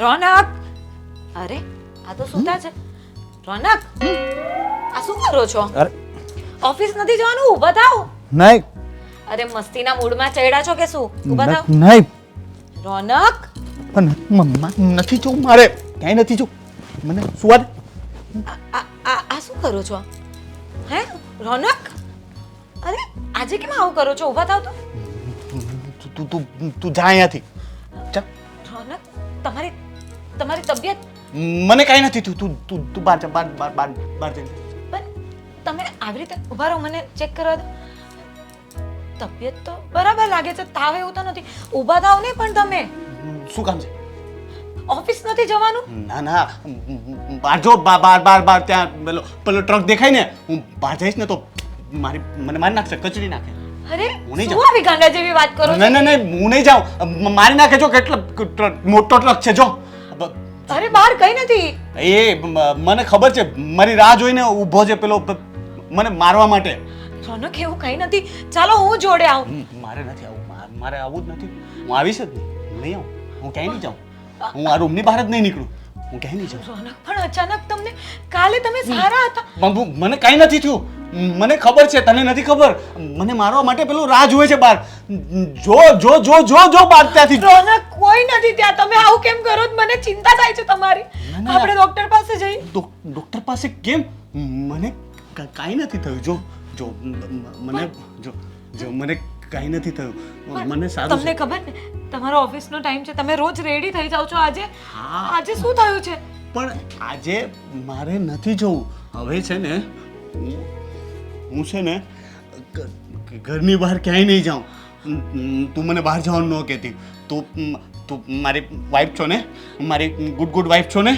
રોનક, અરે આ તો સુતા છે. રોનક, આ શું કરો છો? અરે ઓફિસ નથી જવાનું? ઊભા થાઓ. નહીં. અરે મસ્તીના મૂડમાં ચડ્યા છો કે શું? ઊભા થાઓ. નહીં રોનક, પણ મમ્મા નથી જવું મારે, ક્યાંય નથી જવું, મને સુવા દે. આ શું કરો છો? હે રોનક, અરે આજે કેમ આવું કરો છો? ઊભા થાઓ તો. તું તું તું જા અહીંયાથી જા. રોનક, તમારી તબિયત મને કાંઈ નથી થયું, તું તું તું બહાર જા, બહાર જઈ. પણ તમે આવી રીતે ઊભા રહો, મને ચેક કરવા દો. તબિયત તો બરાબર લાગે છે, તાવ એવું તો નથી. ઊભા થાઓ ને. પણ તમે શું કામ છે? ઓફિસ નથી જવાનું? ના ના, બહાર જો, બાર ત્યાં પેલો ટ્રક દેખાય ને, હું બહાર જઈશ ને તો મને મારી નાખશે, કચડી નાખે. અરે હું નહીં શું આવી ગાંડા જેવી વાત કરો છો? નહીં, હું નહીં જાઉં, મારી નાખે. જો કેટલો મોટો ટ્રક છે જો. અરે બહાર કઈ નથી. એ મને ખબર છે, મારી રાહ જોઈને ઊભો છે પેલો મને મારવા માટે. રોનક, એવું કઈ નથી. ચાલો હું જોડે આવું. મારે નથી આવું, મારે આવું જ નથી. હું આવીશ જ નહીં, નહીં આવું, હું ક્યાંય નહીં જાઉં. હું આ રૂમની બહાર જ નહીં નીકળું, હું ક્યાંય નહીં જાઉં. રોનક, પણ અચાનક તમને કાલે તમે સારા હતા. મને કાંઈ નથી થયું, મને ખબર છે, તને નથી ખબર. મને મારવા માટે પેલો રાહ જોવે છે બહાર. જો જો જો જો જો બહાર ત્યાંથી. રોનક, કોઈ નથી ત્યાં. તમે આવું કેમ કરો છો? મને ચિંતા થાય છે તમારી. આપણે ડોક્ટર પાસે જઈએ. ડોક્ટર પાસે કેમ? મને કાંઈ નથી થયું. જો જો મને જો મને કાંઈ નથી થયું, મને સારું છે. તમને ખબર ને તમારો ઓફિસનો ટાઈમ છે, તમે રોજ રેડી થઈ જાવ છો. આજે શું થયું છે? પણ આજે મારે નથી જવું. હવે છે ને હું છે ને ઘરની બહાર ક્યાંય નહીં જાઉં. તું મને બહાર જવાનું ન કહેતી. તું મારી વાઈફ છો ને, મારી ગુડ વાઈફ છો ને,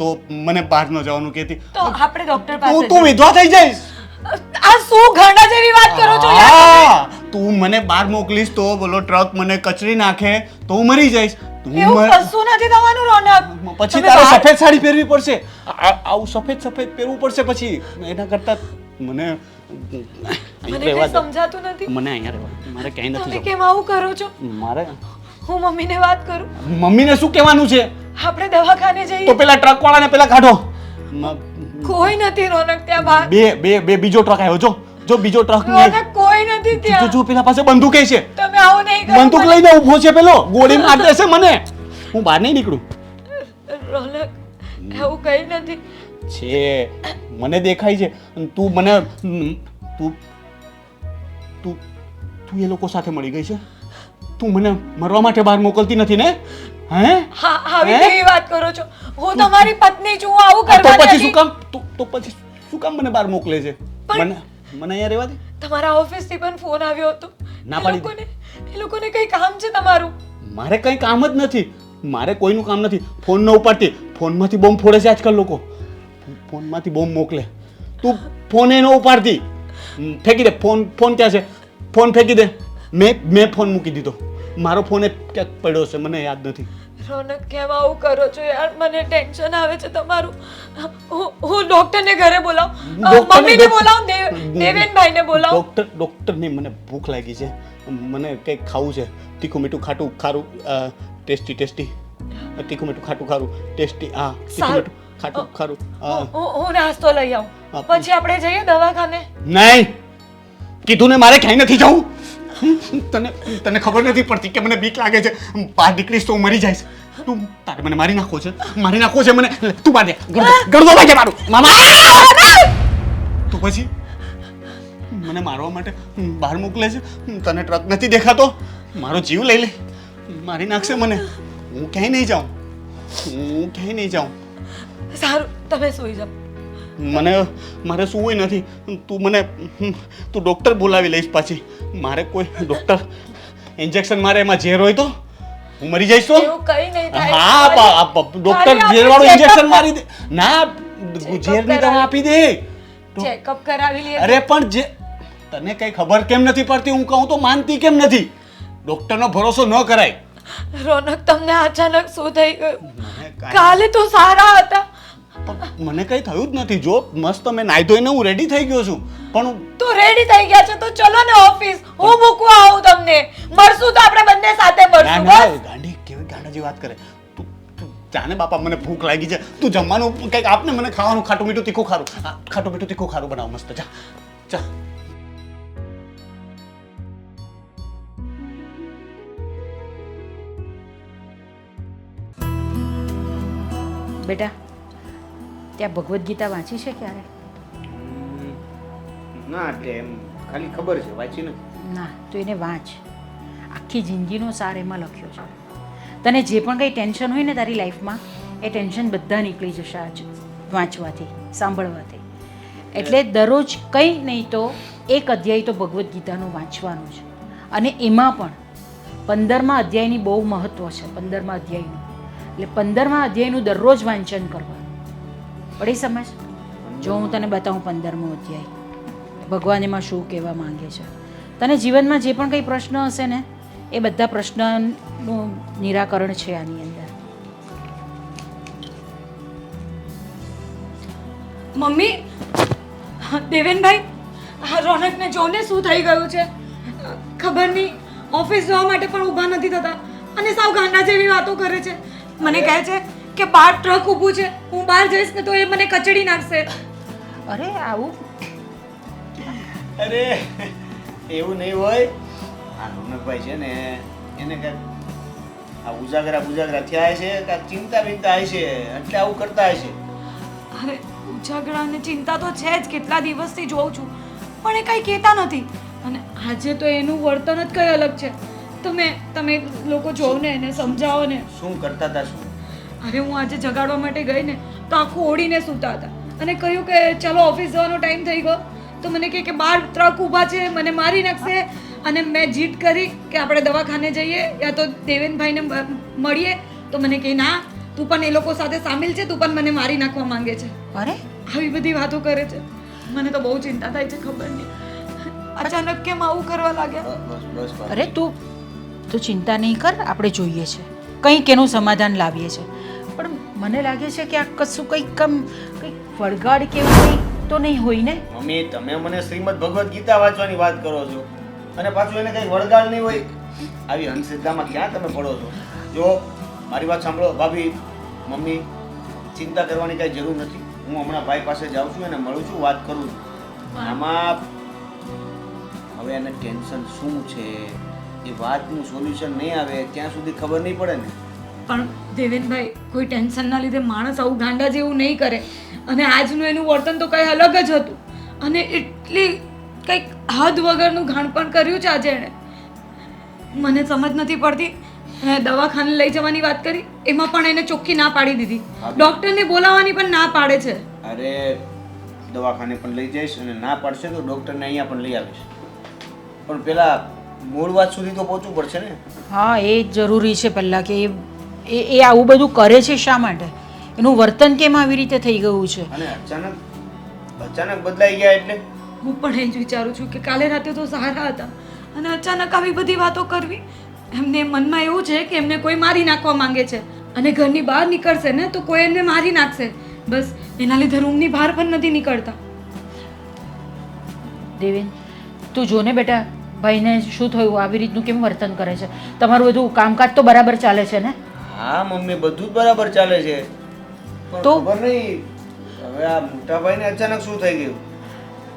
તો મને બહાર ન જવાનું કહેતી. તો આપણે ડોક્ટર પાસે તું વિધવા થઈ જઈશ. આ શું ગાંડા જેવી વાત કરો છો યાર? તું મને બહાર મોકલીશ તો બોલો ટ્રક મને કચરી નાખે તો હું મરી જઈશ. એવું કશું નથી થવાનું રોનક. પછી તારે સફેદ સાડી પહેરવી પડશે. આવું સફેદ પહેરવું પડશે પછી. એના કરતા મને કઈ સમજાતું નથી. મને અહીંયા રહેવા, મારે ક્યાંય નથી તમે જવું. કેમ આવું કરો છો? મારે હું મમ્મીને વાત કરું. મમ્મીને શું કહેવાનું છે? આપણે દવાખાને જઈએ. તો પેલા ટ્રક વાળાને પેલા કાઢો. કોઈ નથી રોનક ત્યાં બહાર. બે બીજો ટ્રક આવ્યો. જો બીજો ટ્રક રોનક, કોઈ નથી ત્યાં. જો પેલા પાસે બંદૂક છે. તમે આવું નહીં કરો. બંદૂક લઈને ઊભો છે પેલો, ગોળી માર દેશે મને. હું બહાર નહીં નીકળું. રોનક, એવું કઈ નથી. છે, મને દેખાય છે. તું મને તું તું તું એ લોકો સાથે મળી ગઈ છે. તું મને મરવા માટે બહાર મોકલતી નથી ને? હે? હા, આવી કેવી વાત કરો છો? હું તમારી પત્ની છું. હું આવું કરવા તો પછી નથી. શું કામ તો પછી શું કામ મને બહાર મોકલે છે? મને અહીંયા રહેવા દે. તમારા ઓફિસથી પણ ફોન આવ્યો હતો. ના પાડી દે. એ લોકોને કઈ કામ છે તમારું? મારે કઈ કામ જ નથી. મારે કોઈનું કામ નથી. ફોન ન ઉપાડતી. ફોનમાંથી બોમ્બ ફોડે છે આજકાલ લોકો. ફોનમાંથી બોમ્બ મોકલે. તું ફોન ન ઉપાડતી. ફેંકી દે ફોન. ફોન ક્યાં છે? ફોન ફેંકી દે. મેં ફોન મૂકી દીધો. મારો ફોન ક્યાંક પડ્યો છે, મને યાદ નથી. રોનક, કેમ આવું કરો છો યાર? મને ટેન્શન આવે છે તમારું. હું ડોક્ટરને ઘરે બોલાવું. મમ્મીને બોલાવું, દેવેનભાઈને બોલાવું. ડોક્ટર નહીં, મને ભૂખ લાગી છે. મને કંઈક ખાવું છે. તીખું મીઠું ખાટું ખારું, ટેસ્ટી તીખું મીઠું ખાટું ખારું, ટેસ્ટી. તીખું મીઠું ખાટું ખારું. હું નાસ્તો લઈ આવું, પછી આપણે જઈએ દવાખાને. નહીં, કીધું ને મારે ક્યાંય નથી જવું. તને ખબર નથી પડતી કે મને બીક લાગે છે. બહાર નીકળીશ તો હું મરી જઈશ. તું તારે મને મારી નાખો છે મને. તું બાંધે ગળદો વાગે મારું મામા. તો પછી મને મારવા માટે બહાર મોકલે છે. તને ટ્રક નથી દેખાતો? મારો જીવ લઈ લે, મારી નાખશે મને. હું ક્યાંય નહીં જાઉં. સારું, તમે સૂઈ જાઓ. મારે સુવું નથી. તું ડોક્ટર બોલાવી લઈશ પાછી. મારે કોઈ ડોક્ટર ઇન્જેક્શન મારે, એમાં ઝેર હોય તો હું મરી જઈશ. તો એવું કઈ નહીં થાય. હા, ડોક્ટર ઝેર વાળું ઇન્જેક્શન મારી દે. ના, ઝેરની દવા આપી દે. ચેકઅપ કરાવી લઈએ. અરે પણ તને કઈ ખબર કેમ નથી પડતી? હું કહું તો માનતી કેમ નથી? ડોક્ટરનો ભરોસો ન કરાય. રોનક, તમને અચાનક શું થઈ ગયું? કાલે તો સારા હતા. મને કઈ થયું જ નથી. જો મસ્ત મેં નાઈ ધોઈને હું રેડી થઈ ગયો છું. પણ તો રેડી થઈ ગયા છે તો ચલો ને ઓફિસ. હું મૂકવા આવું તમને. મળશું તો આપણે બંને સાથે મળશું. બસ. ગાંડી કેવી ગાંડા જેવી વાત કરે. તું બાપા મને ભૂખ લાગી છે, તું જમવાનું કંઈક આપને, મને ખાવાનું ખાટું મીઠું તીખું ખારું, ખાટું મીઠું તીખું ખારું બનાવ મસ્ત. જા જા. બેટા ત્યાં ભગવદ્ ગીતા વાંચી છે ક્યારે? ના એટલે એમ ખાલી ખબર છે, વાંચી નથી. ના તો એને વાંચ. આખી જિંદગીનો સાર એમાં લખ્યો છે. તને જે પણ કંઈ ટેન્શન હોય ને તારી લાઈફમાં, એ ટેન્શન બધા નીકળી જશે આજ વાંચવાથી, સાંભળવાથી. એટલે દરરોજ કંઈ નહીં તો એક અધ્યાય તો ભગવદ્ ગીતાનું વાંચવાનું છે. અને એમાં પણ 15મા અધ્યાયની બહુ મહત્ત્વ છે. 15મા અધ્યાયનું એટલે 15મા અધ્યાયનું દરરોજ વાંચન કરવાનું. પડી સમજ? જો હું તને બતાવું 15મો અધ્યાય ભગવાન એમાં શું કહેવા માંગે છે. તને જીવનમાં જે પણ કંઈ પ્રશ્ન હશે ને એ બધા પ્રશ્નનું નિરાકરણ છે આની અંદર. મમ્મી, દેવેનભાઈ, આ રોનકને જોને શું થઈ ગયું છે ખબર નહીં. ઓફિસ જવા માટે પણ ઊભા નથી થતા અને સાવ ગાંડા જેવી વાતો કરે છે. મને કહે છે કે બહાર ટ્રક ઊભું છે, હું બહાર જઈશ ને તો એ મને કચડી નાખશે. અરે આવું અરે એવું નહીં હોય. આ રોનકભાઈ છે ને એને કાંઈક આ ઉજાગરા થયા છે, કાંઈક ચિંતા બિંતા છે એટલે આવું કરતા હશે. અરે ઉજાગરા અને ચિંતા તો છે જ, કેટલા દિવસથી જોઉં છું, પણ એ કંઈ કહેતા નથી. અને આજે તો એનું વર્તન જ કંઈ અલગ છે. તમે લોકો જોવો ને, એને સમજાવો ને. શું કરતા હતા? શું? અરે હું આજે જગાડવા માટે ગઈ ને તો આખું ઓડીને સૂતા હતા અને કહ્યું કે ચાલો ઓફિસ જવાનો ટાઈમ થઈ ગયો. તો મને કહે કે બહાર ટ્રક ઊભા છે, મને મારી નાખશે. અને મેં જીદ કરી કે આપણે દવાખાને જઈએ યા તો દેવેનભાઈને મળીએ. તો મને કહે ના, તું પણ એ લોકો સાથે સામેલ છે, તું પણ મને મારી નાખવા માંગે છે. અરે આવી બધી વાતો કરે છે. મને તો બહુ ચિંતા થાય છે. ખબર નહીં અચાનક કેમ આવું કરવા લાગ્યા. બસ અરે તું ચિંતા નહીં કર, આપણે જોઈએ છે કંઈક એનું સમાધાન લાવીએ છીએ. પણ મને લાગે છે કે આ કશું કંઈક વળગાડ કે એવું કંઈ તો નહીં હોય ને? મમ્મી, તમે મને શ્રીમદ ભગવદ્ ગીતા વાંચવાની વાત કરો છો અને પાછું એને કંઈ વળગાડ નહીં હોય. આવી અંધશ્રદ્ધામાં ક્યાં તમે પડો છો? જો મારી વાત સાંભળો ભાભી, મમ્મી, ચિંતા કરવાની કાંઈ જરૂર નથી. હું હમણાં ભાઈ પાસે જાઉં છું અને મળું છું, વાત કરું છું. આમાં હવે એને ટેન્શન શું છે એ વાતનું સોલ્યુશન નહીં આવે ત્યાં સુધી ખબર નહીં પડે ને. પણ દેવેનભાઈ, કોઈ ટેન્શનના લીધે માણસ આવું ગાંડા જેવું નહીં કરે. અને આજનું એનું વર્તન તો કંઈ અલગ જ હતું. અને એટલી કંઈક હદ વગરનું ઘાણપણ કર્યું છે આજે એણે. મને સમજ નથી પડતી. અને દવાખાને લઈ જવાની વાત કરી, એમાં પણ એને ચોખ્ખી ના પાડી દીધી. ડૉક્ટરને બોલાવવાની પણ ના પાડે છે. અરે દવાખાને પણ લઈ જઈશ અને ના પાડશે તો ડૉક્ટરને અહીંયા પણ લઈ આવીશ. પણ પેલા મૂળ વાત સુધી તો પહોંચવું પડશે ને. હા, એ જરૂરી છે પહેલાં કે એ આવું બધું કરે છે શા માટે? એનું વર્તન કેમ આવી રીતે થઈ ગયું છે? અને અચાનક બદલાઈ ગયા એટલે હું પણ એ જ વિચારું છું કે કાલે રાતે તો સારા હતા અને અચાનક આવી બધી વાતો કરવી. એમને મનમાં એવું છે કે એમને કોઈ મારી નાખવા માંગે છે અને ઘરની બહાર નીકળશે ને તો કોઈ એમને મારી નાખશે. બસ એના લીધે રૂમની બહાર પણ નથી નીકળતા. દેવેન, તું જો ને બેટા, ભાઈને શું થયું? આવી રીતનું કેમ વર્તન કરે છે? તમારું બધું કામકાજ તો બરાબર ચાલે છે ને? હા મમ્મી, બધું જ બરાબર ચાલે છે. પણ તો? ખબર નહીં હવે આ મોટા ભાઈને અચાનક શું થઈ ગયું.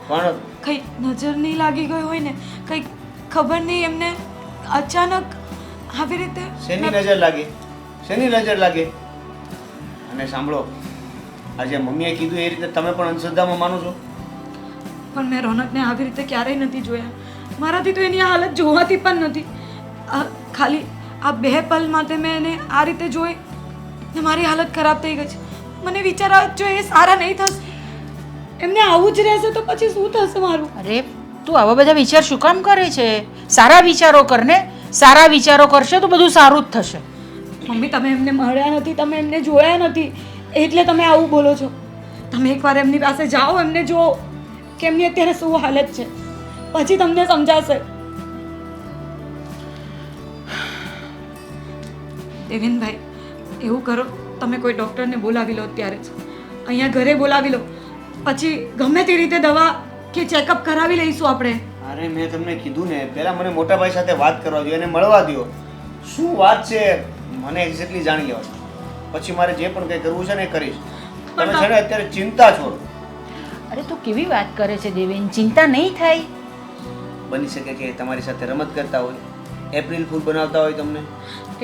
પણ કઈ નજર નહીં લાગી ગઈ હોય ને, કઈ ખબર નહીં એમને અચાનક આવી રીતે. શેની નજર લાગે? શેની નજર લાગે? અને સાંભળો, આજે મમ્મીએ કીધું એ રીતે તમે પણ અંધશ્રદ્ધામાં માનો છો? પણ મેં રોનકને આવી રીતે ક્યારેય નથી જોયા. મારાથી તો એની આ હાલત જોવાતી પણ નથી. ખાલી આ 2 પલ માટે મેં એને આ રીતે જોઈ ને મારી હાલત ખરાબ થઈ ગઈ છે. મને વિચાર આવ્યો જો એ સારા નહીં થશે, એમને આવું જ રહેશે તો પછી શું થશે મારું? અરે તું આવા બધા વિચાર શું કામ કરે છે? સારા વિચારો કર ને. સારા વિચારો કરશે તો બધું સારું જ થશે. મમ્મી, તમે એમને મળ્યા નથી, તમે એમને જોયા નથી એટલે તમે આવું બોલો છો. તમે એકવાર એમની પાસે જાઓ, એમને જુઓ કે એમની અત્યારે શું હાલત છે, પછી તમને સમજાશે. દેવેનભાઈ, એવું કરો, તમે કોઈ ડૉક્ટરને બોલાવી લો અત્યારે જ. અહીંયા ઘરે બોલાવી લો, પછી ગમે તે રીતે દવા કે ચેકઅપ કરાવી લઈશું આપણે. અરે મેં તમને કીધું ને, પહેલા મને મોટા ભાઈ સાથે વાત કરવા દો, એને મળવા દો. શું વાત છે મને એક્ઝેક્ટલી જાણી લેવા. પછી મારે જે પણ કંઈ કરવું છે ને એ કરીશ. તમે છે ને અત્યારે ચિંતા છોડો. અરે તું કેવી વાત કરે છે દેવેન, ચિંતા નહીં થાય. બની શકે કે તમારી સાથે રમત કરતા હોય, એપ્રિલ ફૂલ બનાવતા હોય તમને.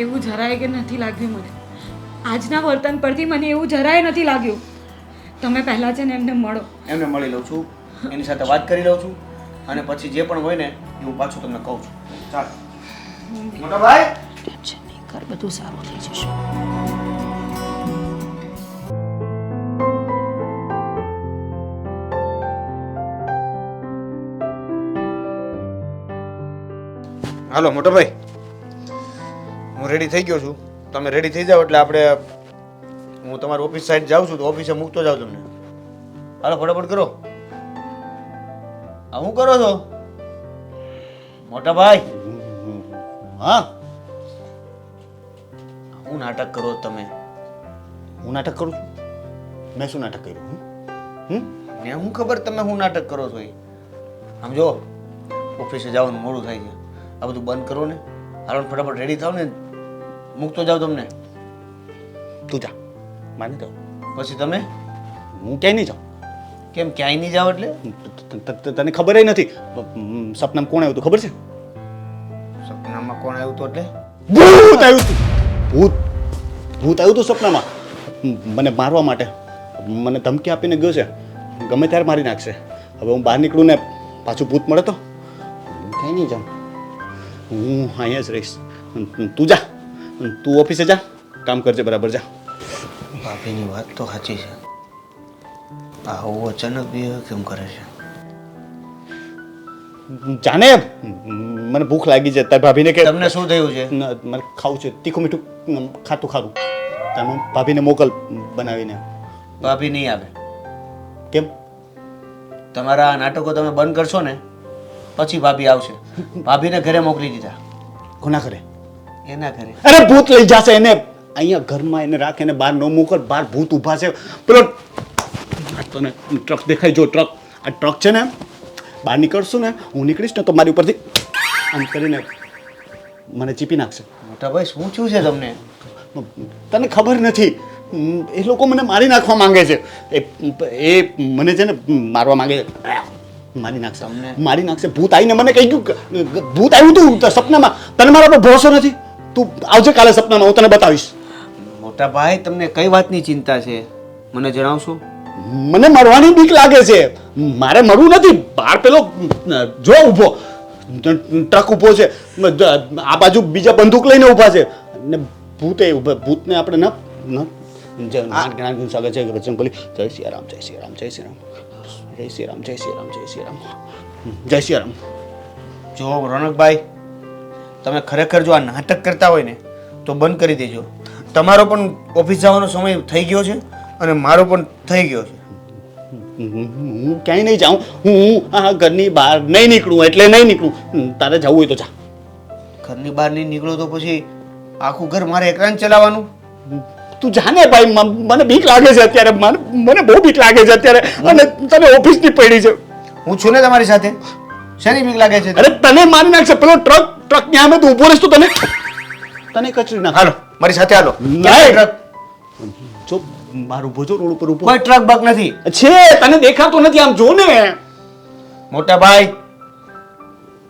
એવું જરાય કે નથી લાગ્યું મને. આજના વર્તન પરથી મને એવું જરાય નથી લાગ્યું. તમે પહેલાં છે ને એમને મળો. એમને મળી લઉં છું, એની સાથે વાત કરી લઉં છું અને પછી જે પણ હોય ને એ હું પાછું તમને કહું છું. ચાલો મોટા ભાઈ. ટેન્શન નહીં કર, બધું સારું થઈ જશે. હાલો મોટા ભાઈ, હું રેડી થઈ ગયો છું. તમે રેડી થઈ જાઓ એટલે આપણે હું તમારી ઓફિસ સાઈડ જાઉં છું તો ઓફિસે મૂકતો જાઉં તમને. હાલો ફટાફટ કરો. આ શું કરો છો મોટા ભાઈ? હા, હું નાટક કરો છો તમે? હું નાટક કરું છું? મેં શું નાટક કર્યું? મને શું ખબર તમે શું નાટક કરો છો એ? આમ જો ઓફિસે જવાનું મોડું થાય છે, આ બધું બંધ કરો ને. હાલો ને ફટાફટ રેડી થાવ ને, મૂકતો જાવ તમને. તું જા, માને જાઉં. પછી તમે હું ક્યાંય નહીં જાઉં. કેમ ક્યાંય નહીં જાવ એટલે? તને ખબર નથી સપનામાં કોણ આવ્યું હતું ખબર છે? સપનામાં કોણ આવ્યું હતું એટલે? ભૂત આવ્યું હતું. ભૂત ભૂત આવ્યું હતું સપનામાં મને મારવા માટે. મને ધમકી આપીને ગયો છે, ગમે ત્યારે મારી નાખશે. હવે હું બહાર નીકળું ને પાછું ભૂત મળે તો હું ક્યાંય નહીં જાઉં. હું અહીંયા જ રહીશ. તું જા, તું ઓફિસે જા, કામ કરજે બરાબર. જા. ભાભીની વાત તો સાચી છે. આવું અચાનક બી કેમ કરે છે? જાને, મને ભૂખ લાગી છે. તારી ભાભીને કે તમને શું થયું છે? મારે ખાવું છે તીખું મીઠું ખાતું ખારું. તમે ભાભીને મોકલ બનાવીને. ભાભી નહીં આવે. કેમ? તમારા નાટકો તમે બંધ કરશો ને પછી ભાભી આવશે. ભાભીને ઘરે મોકલી દીધા. કોના કરે? એના ઘરે. અરે ભૂત લઈ જશે એને. અહીંયા ઘરમાં એને રાખ, એને બહાર ન મોકલ. બહાર ભૂત ઊભા છે. પેલો તને ટ્રક દેખાય? જો ટ્રક, આ ટ્રક છે ને, બહાર નીકળશું ને, હું નીકળીશ ને તો મારી ઉપરથી આમ કરીને મને ચીપી નાખશે. મોટા ભાઈ શું થયું છે તમને? તને ખબર નથી, એ લોકો મને મારી નાખવા માંગે છે. એ મને છે ને મારવા માંગે છે. મારી નાખશે, મારી નાખશે. ભૂત આવીને મને કહી ગયું, ભૂત આવ્યું તું સપનામાં. તને મારા પર ભરોસો નથી? તું આવજે કાલે સપનામાં, હું તને બતાવીશ. મોટા ભાઈ તમને કઈ વાતની ચિંતા છે મને જણાવશો? મને મરવાની બીક લાગે છે. મારે મરવું નથી. બહાર પેલો જો ઊભો ટ્રક ઊભો છે, આ બાજુ બીજા બંદૂક લઈને ઊભા છે ને ભૂતે ઊભા. ભૂતને આપણે સ્વાગત છે બજરંગ બલી. જય શ્રી રામ, જય શ્રી રામ, જય શ્રી રામ, જય શ્રી રામ, જય શ્રી રામ, જય શ્રી રામ, જય શ્રી રામ. જો રોનકભાઈ, તમે ખરેખર જો આ નાટક કરતા હોય ને તો બંધ કરી દેજો. તમારો પણ ઓફિસ જવાનો સમય થઈ ગયો છે અને મારો પણ થઈ ગયો છે. હું ક્યાંય નહીં જાઉં. હું આ ઘરની બહાર નહીં નીકળું એટલે નહીં નીકળું. તારે જવું હોય તો જા. ઘરની બહાર નહીં નીકળો તો પછી આખું ઘર મારે એકલા ચલાવવાનું? તું જાને ભાઈ, મને બીક લાગે છે અત્યારે. મને બહુ બીક લાગે છે અત્યારે. અને તને ઓફિસની પડી છે. હું છું ને તમારી સાથે. શેની બીક લાગે છે? અરે તને મારી નાખશે પેલો ટ્રક ત્યાં અમે તું ઊભો રહીશ તો તને કચરી નાખ. હાલો મારી સાથે હાલો. નહીં. જો બહાર ઊભો છો, રોડ ઉપર ઊભો. કોઈ ટ્રક બક નથી છે, તને દેખાતો નથી. આમ જો ને. મોટા ભાઈ,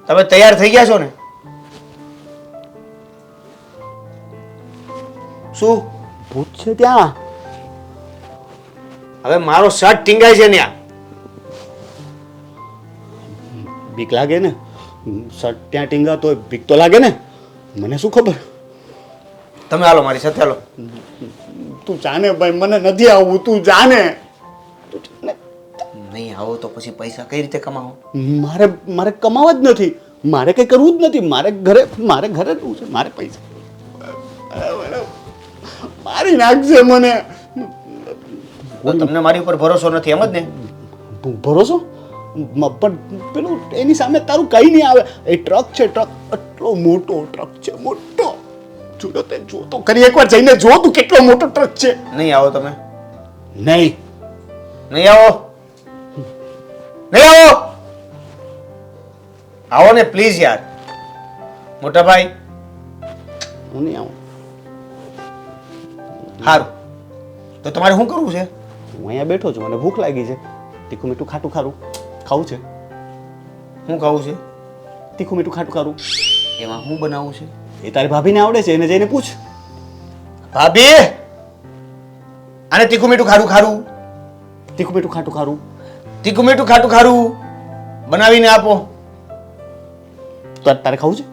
તમે તૈયાર થઈ ગયા છો ને? શું ભૂત છે ત્યાં? હવે મારો શર્ટ ટીંગાય છે ત્યાં. બીક લાગે ને? શર્ટ ત્યાં ટીંગાતો હોય બીક તો લાગે ને. મને શું ખબર? તમે હાલો મારી સાથે હાલો. તું જાને ભાઈ, મને નથી આવવું. તું જાને. નહીં આવો તો પછી પૈસા કઈ રીતે કમાવો? મારે કમાવા જ નથી. મારે કઈ કરવું જ નથી. મારે ઘરે રહેવું છે. મારે પૈસા મારી નાખશે મને. તમને મારી ઉપર ભરોસો નથી એમ જ ને? ભરોસો પણ પેલું એની સામે તારું કઈ નહીં આવે. એ ટ્રક છે, ટ્રક એટલો મોટો ટ્રક છે, મોટો. જો તે જો તો કરી એકવાર જઈને જો તું કેટલો મોટો ટ્રક છે. નહીં આવો તમે? નહીં આવો. નહીં આવો. આવો ને પ્લીઝ યાર. મોટા ભાઈ હું નહીં આવું. સારું, તો તમારે શું કરવું છે? હું અહીંયા બેઠો છું, મને ભૂખ લાગી છે. તીખું મીઠું ખાટું ખારું ખાવું છે. શું ખાવું છે? તીખું મીઠું ખાટું ખારું. એમાં શું બનાવવું છે? એ તારી ભાભીને આવડે છે, એને જઈને પૂછ. ભાભી, આને તીખું મીઠું ખારું ખારું, તીખું મીઠું ખાટું ખારું. તીખું મીઠું ખાટું ખારું બનાવીને આપો. તો તારે ખાવું છે?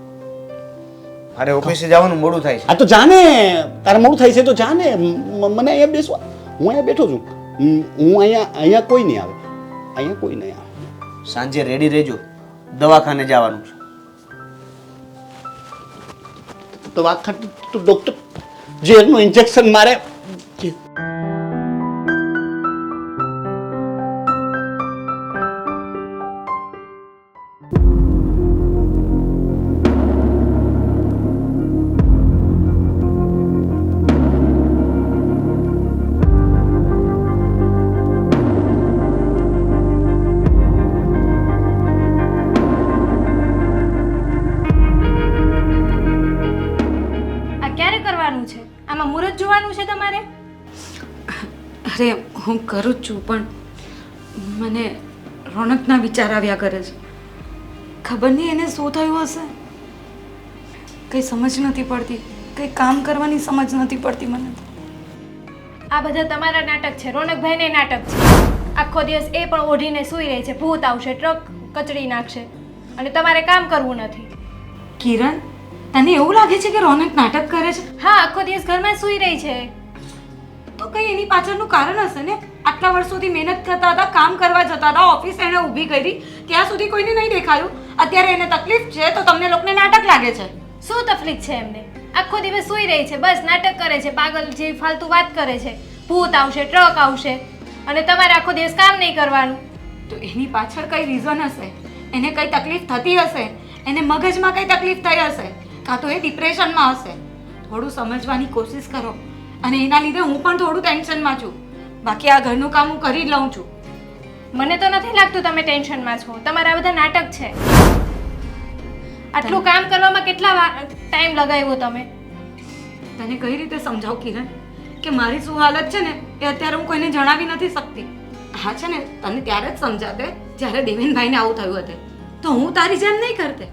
મારે ઓફિસે જવાનું મોડું થાય છે. આ તો જાને, તારે મોડું થાય છે તો જાને. મને અહીંયા બેસવા, હું અહીંયા બેઠો છું. હું અહીંયા કોઈ નહીં આવે, અહીંયા કોઈ નહીં આવે. સાંજે રેડી રહેજો, દવાખાને જવાનું છે. તો વાત ખાતી તો ડોક્ટર ઝેરનું ઇન્જેક્શન મારે. આ ક્યારે કરવાનું છે? આમાં મુહૂર્ત જોવાનું છે તમારે? અરે હું કરું જ છું, પણ મને રોનકના વિચાર આવ્યા કરે છે. ખબર નહીં એને શું થયું હશે. કંઈ સમજ નથી પડતી, કંઈ કામ કરવાની સમજ નથી પડતી મને. આ બધા તમારા નાટક છે. રોનકભાઈને નાટક છે. આખો દિવસ એ પણ ઓઢીને સૂઈ રહી છે. ભૂત આવશે, ટ્રક કચડી નાખશે અને તમારે કામ કરવું નથી. કિરણ, તને એવું લાગે છે કે રોનક નાટક કરે છે? હા, આખો દિવસ ઘરમાં સૂઈ રહી છે. તો કંઈ એની પાછળનું કારણ હશે ને. આટલા વર્ષોથી મહેનત કરતા હતા, કામ કરવા જતા હતા, ઓફિસ એને ઊભી કરી, ત્યાં સુધી કોઈને નહીં દેખાયું. અત્યારે એને તકલીફ છે તો તમને લોકોને નાટક લાગે છે. શું તકલીફ છે એમને? આખો દિવસ સૂઈ રહી છે, બસ નાટક કરે છે, પાગલ જેવી ફાલતુ વાત કરે છે. ભૂત આવશે, ટ્રક આવશે અને તમારે આખો દિવસ કામ નહીં કરવાનું. તો એની પાછળ કઈ રીઝન હશે. એને કઈ તકલીફ થતી હશે, એને મગજમાં કઈ તકલીફ થઈ હશે, કાં તો એ ડિપ્રેશનમાં હશે. થોડું સમજવાની કોશિશ કરો. અને એના લીધે હું પણ થોડું ટેન્શનમાં છું. બાકી આ ઘરનું કામ હું કરી જ લઉં છું. મને તો નથી લાગતું તમે ટેન્શનમાં છો. તમારા બધા નાટક છે. આટલું કામ કરવામાં કેટલા ટાઈમ લગાવ્યો તમે? તને કઈ રીતે સમજાવું કિરણ કે મારી શું હાલત છે ને એ અત્યારે હું કોઈને જણાવી નથી શકતી. હા છે ને, તને ત્યારે જ સમજાતે જ્યારે દેવેનભાઈને આવું થયું હતું. તો હું તારી જેમ નહીં કરતે.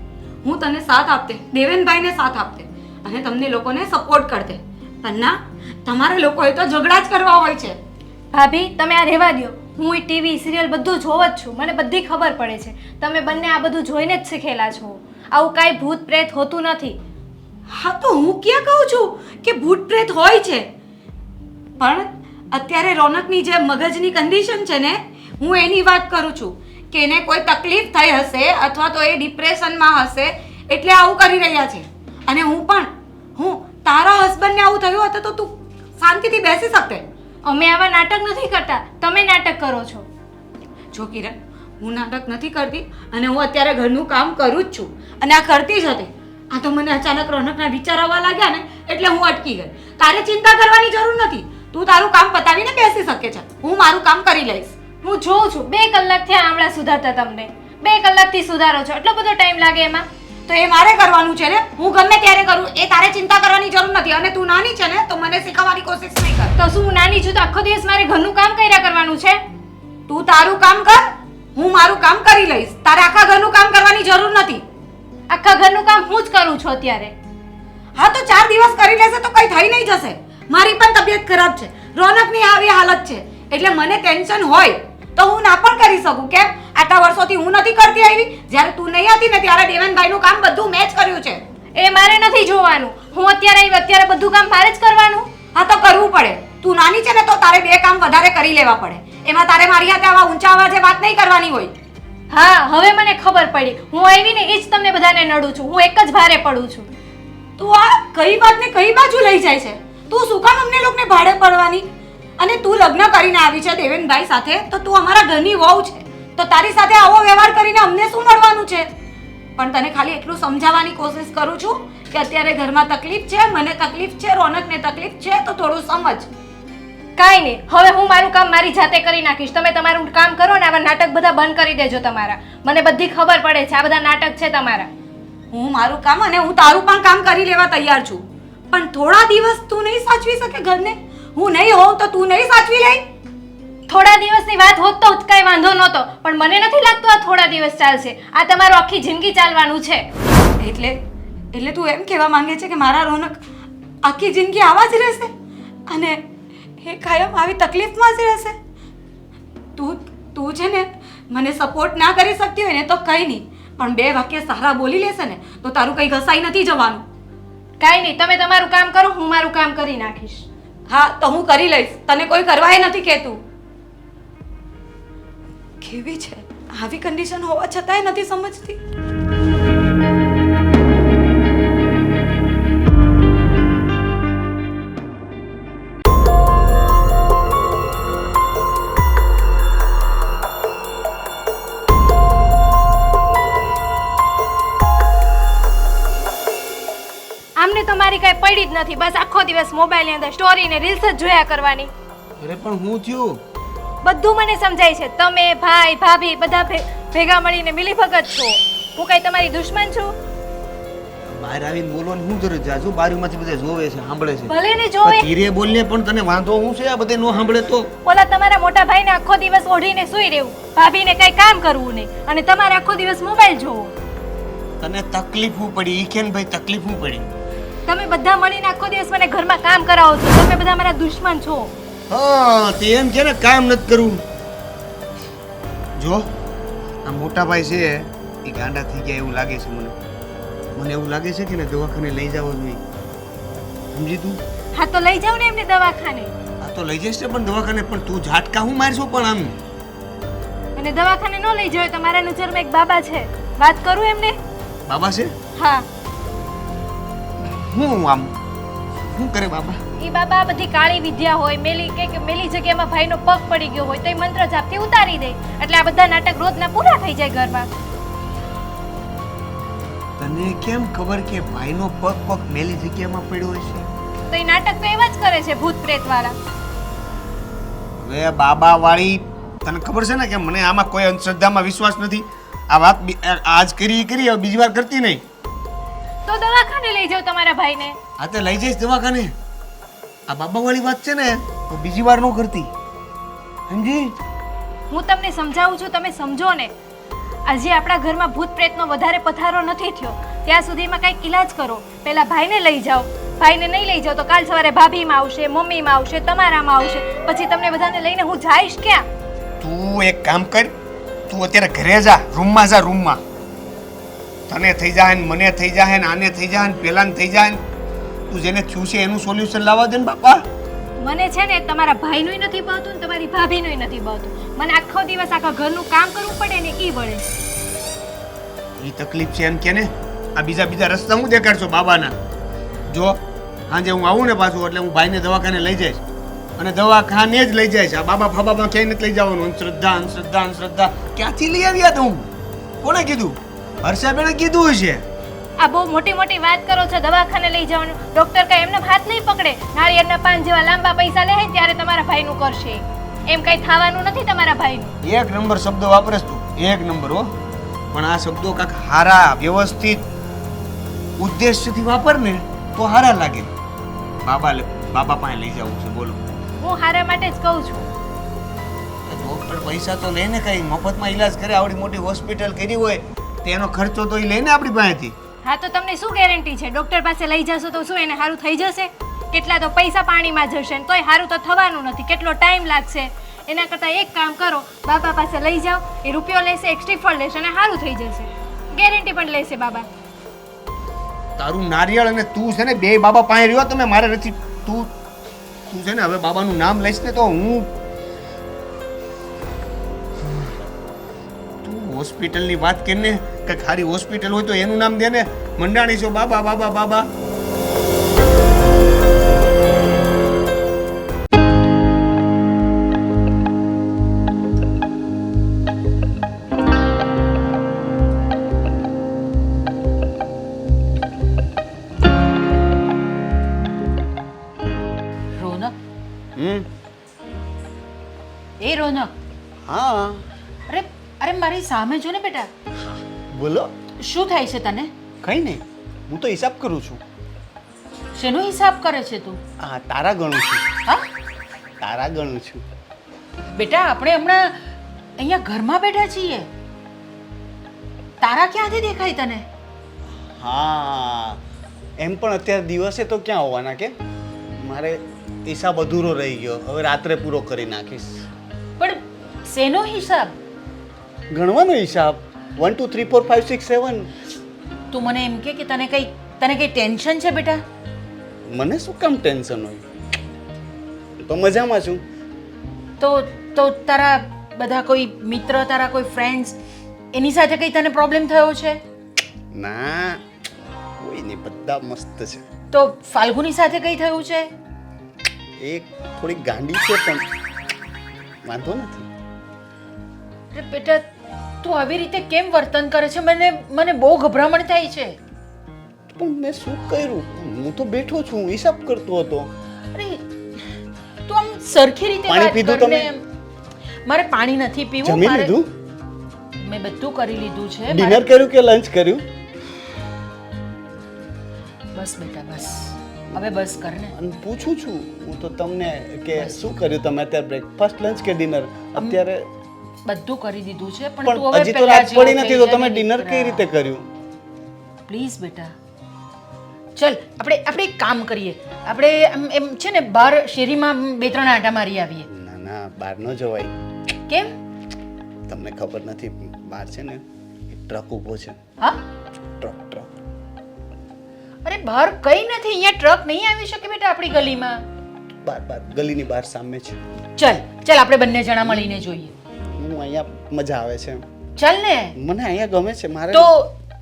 હું તને સાથ આપતે, દેવેનભાઈને સાથ આપતે અને તમને લોકોને સપોર્ટ કરતે. પણ ના, તમારા લોકોએ તો ઝઘડા જ કરવા હોય છે. ભાભી, તમે આ રહેવા દો. હું ટીવી સિરિયલ બધું જોવ જ છું. મને બધી ખબર પડે છે. તમે બંને આ બધું જોઈને જ શીખેલા છો. આવું કાંઈ ભૂત પ્રેત હોતું નથી. હા, તો હું ક્યાં કહું છું કે ભૂત પ્રેત હોય છે. પણ અત્યારે રોનકની જે મગજની કન્ડિશન છે ને, હું એની વાત કરું છું કે એને કોઈ તકલીફ થઈ હશે અથવા તો એ ડિપ્રેશનમાં હશે એટલે આવું કરી રહ્યા છે. અને હું તારા હસબન્ડને આવું થયું હતું તો તું શાંતિથી બેસી શકતે. અમે આવા નાટક નથી કરતા, તમે નાટક કરો છો. જો કિરણ, હું નાટક નથી કરતી અને હું અત્યારે ઘરનું કામ કરું જ છું અને આ કરતી જ હતી. આ તો મને અચાનક રોનકના વિચાર આવવા લાગ્યા ને એટલે હું અટકી ગઈ. તારે ચિંતા કરવાની જરૂર નથી. તું તારું કામ પતાવીને બેસી શકે છે. હું મારું કામ કરી લઈશ. હું જોઉં છું 2 કલાક થયા આમળા સુધારતા તમને. 2 કલાકથી સુધારો છો. એટલો બધો ટાઈમ લાગે એમાં? તો એ મારે કરવાનું છે ને. હું ગમે ત્યારે કરું, એ તારે ચિંતા કરવાની જરૂર નથી. અને તું નાની છે ને તો મને શીખવવાની કોશિશ નહીં કર. તો શું હું નાની છું તો આખો દિવસ મારે ઘરનું કામ કર્યા કરવાનું છે? તું તારું કામ કર, હું મારું કામ કરી લઈશ. તારે આખા ઘરનું કામ કરવાની જરૂર નથી. આખા ઘરનું કામ હું જ કરું છું અત્યારે. હા, તો 4 દિવસ કરી લેશે તો કઈ થઈ નહીં જશે. મારી પણ તબિયત ખરાબ છે, રોનકની આવી હાલત છે એટલે મને ટેન્શન હોય તો હું ના પણ કરી શકું. કેમ? આટલા વર્ષોથી હું નથી કરતી આવી. જ્યારે તું નહીં હતી ને ત્યારે દેવનભાઈનું કામ બધું મેં જ કર્યું છે. એ મારે નથી જોવાનું. હું અત્યારે આવી, અત્યારે બધું કામ મારે જ કરવાનું. હા, તો કરવું પડે. તું નાની છે ને તો તારે 2 કામ વધારે કરી લેવા પડે. એમાં તારે મારી હાથે આવા ઊંચા અવાજે વાત નહીં કરવાની હોય. હા, હવે મને ખબર પડી. હું આવી ને એ જ તમને બધાને નડું છું. હું એક જ ભારે પડું છું. તું આ કઈ વાતને કઈ બાજુ લઈ જાય છે? તું શું કામ અમને લોકોને ભાડે પડવાની? અને તું લગ્ન કરીને આવી છે દેવેનભાઈ સાથે તો તું અમારા ઘરની વહુ છે. તો તારી સાથે આવો વ્યવહાર કરીને અમને શું મળવાનું છે? પણ તને ખાલી એટલું સમજાવવાની કોશિશ કરું છું કે અત્યારે ઘરમાં તકલીફ છે, મને તકલીફ છે, રોનકને તકલીફ છે, તો થોડું સમજ. કાંઈ નહીં, હવે હું મારું કામ મારી જાતે કરી નાખીશ. તમે તમારું કામ કરો ને આવા નાટક બધા બંધ કરી દેજો તમારા. મને બધી ખબર પડે છે આ બધા નાટક છે તમારા. હું મારું કામ અને હું તારું પણ કામ કરી લેવા તૈયાર છું. પણ થોડા દિવસ તું નહીં સાચવી શકે ઘરને? હું નહીં હોઉં તો તું નહીં સાચવી લઈ? થોડા દિવસની વાત હોત તો કાંઈ વાંધો નહોતો, પણ મને નથી લાગતું આ થોડા દિવસ ચાલશે. આ તમારું આખી જિંદગી ચાલવાનું છે. એટલે તું એમ કહેવા માંગે છે કે મારા રોનક આખી જિંદગી આવા જ રહેશે અને એ કાયમ આવી તકલીફમાં જ રહેશે? તું છે ને મને સપોર્ટ ના કરી શકતી હોય ને તો કંઈ નહીં, પણ 2 વાક્ય સારા બોલી લેશે ને તો તારું કંઈ ઘસાઈ નથી જવાનું. કાંઈ નહીં, તમે તમારું કામ કરો, હું મારું કામ કરી નાખીશ. હા તો હું કરી લઈશ, તને કોઈ કરવાય નથી કહેતું. કેવી છે આવી કન્ડિશન હોવા છતાંય નથી સમજતી. આમને તો મારી કાંઈ પડી જ નથી, બસ આખો દિવસ મોબાઈલની અંદર સ્ટોરી ને રીલ્સ જ જોયા કરવાની. અરે પણ હું થયું? બધું મને સમજાય છે. તમે ભાઈ ભાભી બધા ભેગા મળીને મિલીભગત છો. હું કઈ તમારી દુશ્મન છું? બહાર આવીને બોલવાની શું જરૂર છે? જો બારીમાંથી બધા જોવે છે, સાંભળે છે. ભલે ને જોવે. ધીરે બોલને પણ તને વાંધો હું છે? આ બધે નો સાંભળે તો? ઓલા તમારા મોટા ભાઈને આખો દિવસ ઓઢીને સૂઈ રહેવું, ભાભીને કઈ કામ કરવું નહીં, અને તમારે આખો દિવસ મોબાઈલ જોવો. તને તકલીફ હું પડી? ઈખેન ભાઈ તકલીફ હું પડી? તમે બધા મળીને આખો દિવસ મને ઘરમાં કામ કરાવો છો. તમે બધા મારા દુશ્મન છો. હા, તે એમ કે ને કામ નથી કરવું. જો આ મોટા ભાઈ છે એ ગાંડા થઈ ગયા એવું લાગે છે મને એવું લાગે છે કે ને દવાખાને લઈ જવો જોઈએ. સમજી તું? હા તો લઈ જાવ ને એમને દવાખાને. આ તો લઈ જઈશ ને પણ દવાખાને, પણ તું ઝાટકા હું મારશો પણ આમ. અને દવાખાને ન લઈ જાવ તો મારા નજરમાં એક બાબા છે, વાત કરું એમને? બાબા છે? હા. હું આમ શું કરે બાબા? ઈ બાબા બધી કાળી વિદ્યા હોય, મેલી જગ્યામાં ભાઈનો પગ પડી ગયો હોય તો એ મંત્ર જાપથી ઉતારી દે, એટલે આ બધા નાટક રોજના પૂરા થઈ જાય ઘરમાં. તને કેમ ખબર કે ભાઈનો પગ મેલી જગ્યામાં પડ્યો હશે? તો એ નાટક તો એવા જ કરે છે ભૂત પ્રેત વાળા. હવે બાબા વાળી તને ખબર છે ને કે મને આમાં કોઈ અંધશ્રદ્ધામાં વિશ્વાસ નથી. આ વાત આજ કરી હવે બીજી વાર કરતી નહીં. તો દવાખાને લઈ જાવ તમારા ભાઈને. આ તો લઈ જઈશ દવાખાને. આ બાબા વાળી વાત છે ને તો બીજી વાર ન કરતી, સમજી? હું તમને સમજાવું છું, તમે સમજો ને. આજે આપણા ઘરમાં ભૂત પ્રેતનો વધારે પથારો નથી થયો, ત્યાં સુધીમાં કંઈક ઈલાજ કરો. પહેલા ભાઈને લઈ જાઓ. ભાઈને નહીં લઈ જાઓ તો કાલ સવારે ભાભીમાં આવશે, મમ્મીમાં આવશે, તમારામાં આવશે, પછી તમને બધાને લઈને હું જઈશ ક્યાં? તું એક કામ કર, તું અત્યારે ઘરે જા, રૂમમાં જા, રૂમમાં. તને થઈ જાય ને મને થઈ જાય ને આને થઈ જાય ને પેલાને થઈ જાય ને, તું જેને થયું છે એનું સોલ્યુશન લાવવા દે ને બાપા. મને છે ને તમારા ભાઈનુંય નથી ભાવતું ને તમારી ભાભીનુંય નથી ભાવતું. મને આખો દિવસ આખા ઘરનું કામ કરવું પડે ને ઈ વળે. ઈ તકલીફ છે એમ કે ને? આ બીજા રસ્તા હું દેખાડશો બાબાના? જો સાંજે હું આવું ને પાછું એટલે હું ભાઈને દવાખાને લઈ જઈશ, અને દવાખાને જ લઈ જઈશ. આ બાબા ફાબામાં ક્યાંય નથી લઈ જવાનું. અંધશ્રદ્ધા ક્યાંથી લઈ આવ્યા તું? કોને કીધું? હર્ષાબેને કીધું હશે. આ બહુ મોટી વાત કરો છો. દવાખાને લઈ જવાનું, ડોક્ટર કઈ એમને હાથ નહીં પકડે. નાળિયેરના પાન જેવા લાંબા પૈસા લે ત્યારે તમારા ભાઈનું કરશે. એમ કઈ થવાનું નથી તમારા ભાઈનું. એક નંબર શબ્દો વાપરેશ તું, એક નંબર હો. પણ આ શબ્દો કાંઈક હારા વ્યવસ્થિત ઉદ્દેશ્યથી વાપર ને તો હારા લાગે. બાબા પાસે લઈ જવું છે, બોલો. હું હારા માટે જ કહું છું. ડોક્ટર પૈસા તો લઈને કઈ મફતમાં ઈલાજ કરે, આવડી મોટી હોસ્પિટલ કરી હોય તેનો ખર્ચો તો એ લઈને આપણી પાસેથી. હા તો તમને શું ગેરંટી છે? ડોક્ટર પાસે લઈ જશો તો શું એને સારું થઈ જશે? કેટલા તો પૈસા પાણીમાં જશે ને તોય સારું તો થવાનું નથી. કેટલો ટાઈમ લાગશે. એના કરતાં એક કામ કરો, બાબા પાસે લઈ જાઓ, એ રૂપિયો લેશે, એક શ્રીફળ લેશે અને સારું થઈ જશે. ગેરંટી પણ લેશે બાબા. તારું નારિયેળ અને તું છે ને બે બાબા પાસે રહ્યો તમે, મારે નથી. તું છે ને હવે બાબાનું નામ લઈશ ને તો હું હોસ્પિટલની વાત કરીને કે ખાલી હોસ્પિટલ હોય તો એનું નામ દે ને. મંડાણી છો બાબા. રોનક, એ રોનક, હા અરે મારી સામે જો ને બેટા. બોલો. શું થાય છે તને? કઈ નહીં, હું તો હિસાબ કરું છું. શેનો હિસાબ કરે છે તું? હા, તારા ગણું છું. હા, તારા ગણું છું. બેટા આપણે હમણાં અહીંયા ઘરમાં બેઠા છીએ, તારા ક્યાંથી દેખાય તને? હા, એમ પણ અત્યારે દિવસે તો ક્યાં હોવાના કે મારે હિસાબ અધૂરો રહી ગયો, હવે રાત્રે પૂરો કરી નાખીશ. પણ શેનો હિસાબ? ગણવાનો હિસાબ 1 2 3 4 5 6 7. તું મને એમ કે તને કઈ ટેન્શન છે બેટા? મને શું કામ ટેન્શન હોય, તો મજામાં છું. તો તારા બધા કોઈ મિત્ર, તારા કોઈ ફ્રેન્ડ્સ, એની સાથે કઈ તને પ્રોબ્લેમ થયો છે? ના, કોઈ નહીં, બધા મસ્ત છે. તો ફાલ્ગુની સાથે કઈ થયું છે? એ થોડી ગાંડી છે પણ વાંધો નથી. અરે બેટા તું આવી રીતે કેમ વર્તન કરે છે? મને બહુ ગભરામણ થાય છે. પણ મેં શું કર્યું? હું તો બેઠો છું, હિસાબ કરતો હતો. અરે તું આમ સરખી રીતે પાણી વાત પીધું કર ને. તમે? મારે પાણી નથી પીવું. જમી મારે- લીધું? મેં બધું કરી લીધું છે. ડિનર કર્યું કે લંચ કર્યું? બસ બેટા બસ, હવે બસ કર ને. અને પૂછું છું હું તો તમને કે શું કર્યું તમે અત્યારે, બ્રેકફાસ્ટ લંચ કે ડિનર? અત્યારે બધું કરી દીધું છે પણ તું પણ હવે હજી તો પહેલા રાત જેવો પડી નથી, તો થઈ તમે જા ડિનર ને કઈ દીકરા. રીતે કર્યું? પ્લીઝ બેટા ચલ આપણે એક કામ કરીએ. આપણે એમ છે ને બહાર શેરીમાં 2-3 આંટા મારી આવીએ. ના ના, બહાર ન જવાય. કેમ? તમને ખબર નથી, બહાર છે ને એક ટ્રક ઊભો છે. હા ટ્રક. અરે બહાર કઈ નથી, અહીંયા ટ્રક નહીં આવી શકે બેટા આપણી ગલીમાં. બહાર ગલીની બહાર સામે છે. ચલ આપણે બંને જણા મળીને જોઈએ. હું અહીંયા મજા આવે છે, ચાલ ને. મને અહીંયા ગમે છે. મારે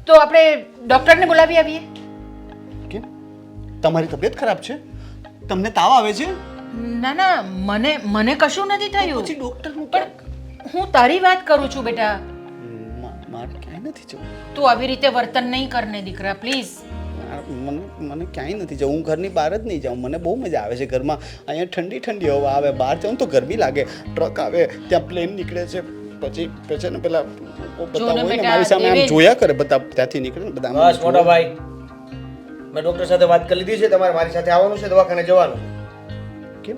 તો આપણે ડોક્ટરને બોલાવી આવીએ. કેમ? તમારી તબિયત ખરાબ છે? તમને તાવ આવે છે? ના ના, મને કશું નથી થયું. પછી ડોક્ટરનું પણ હું તારી વાત કરું છું બેટા. મારે ક્યાંય નથી જવું. તું આવી રીતે વર્તન નહીં કરને દીકરા પ્લીઝ. મને ક્યાંય નથી જવું. હું ઘરની બહાર જ નહીં જાઉં. મને બહુ મજા આવે છે ઘરમાં. અહીંયા ઠંડી ઠંડી હવા આવે, બહાર જાઉં તો ગરમી લાગે. ટ્રક આવે, ત્યાં પ્લેન નીકળે છે, પછી ને પેલા બધા હોય ને બેટા, મારી સામે આમ દેવેન. જોયા કરે, બધા ત્યાંથી નીકળે ને બધા આમ બસ મોટા ભાઈ, મેં ડોક્ટર સાથે વાત કરી લીધી છે. તમારે મારી સાથે આવવાનું છે, દવાખાને જવાનું. કેમ?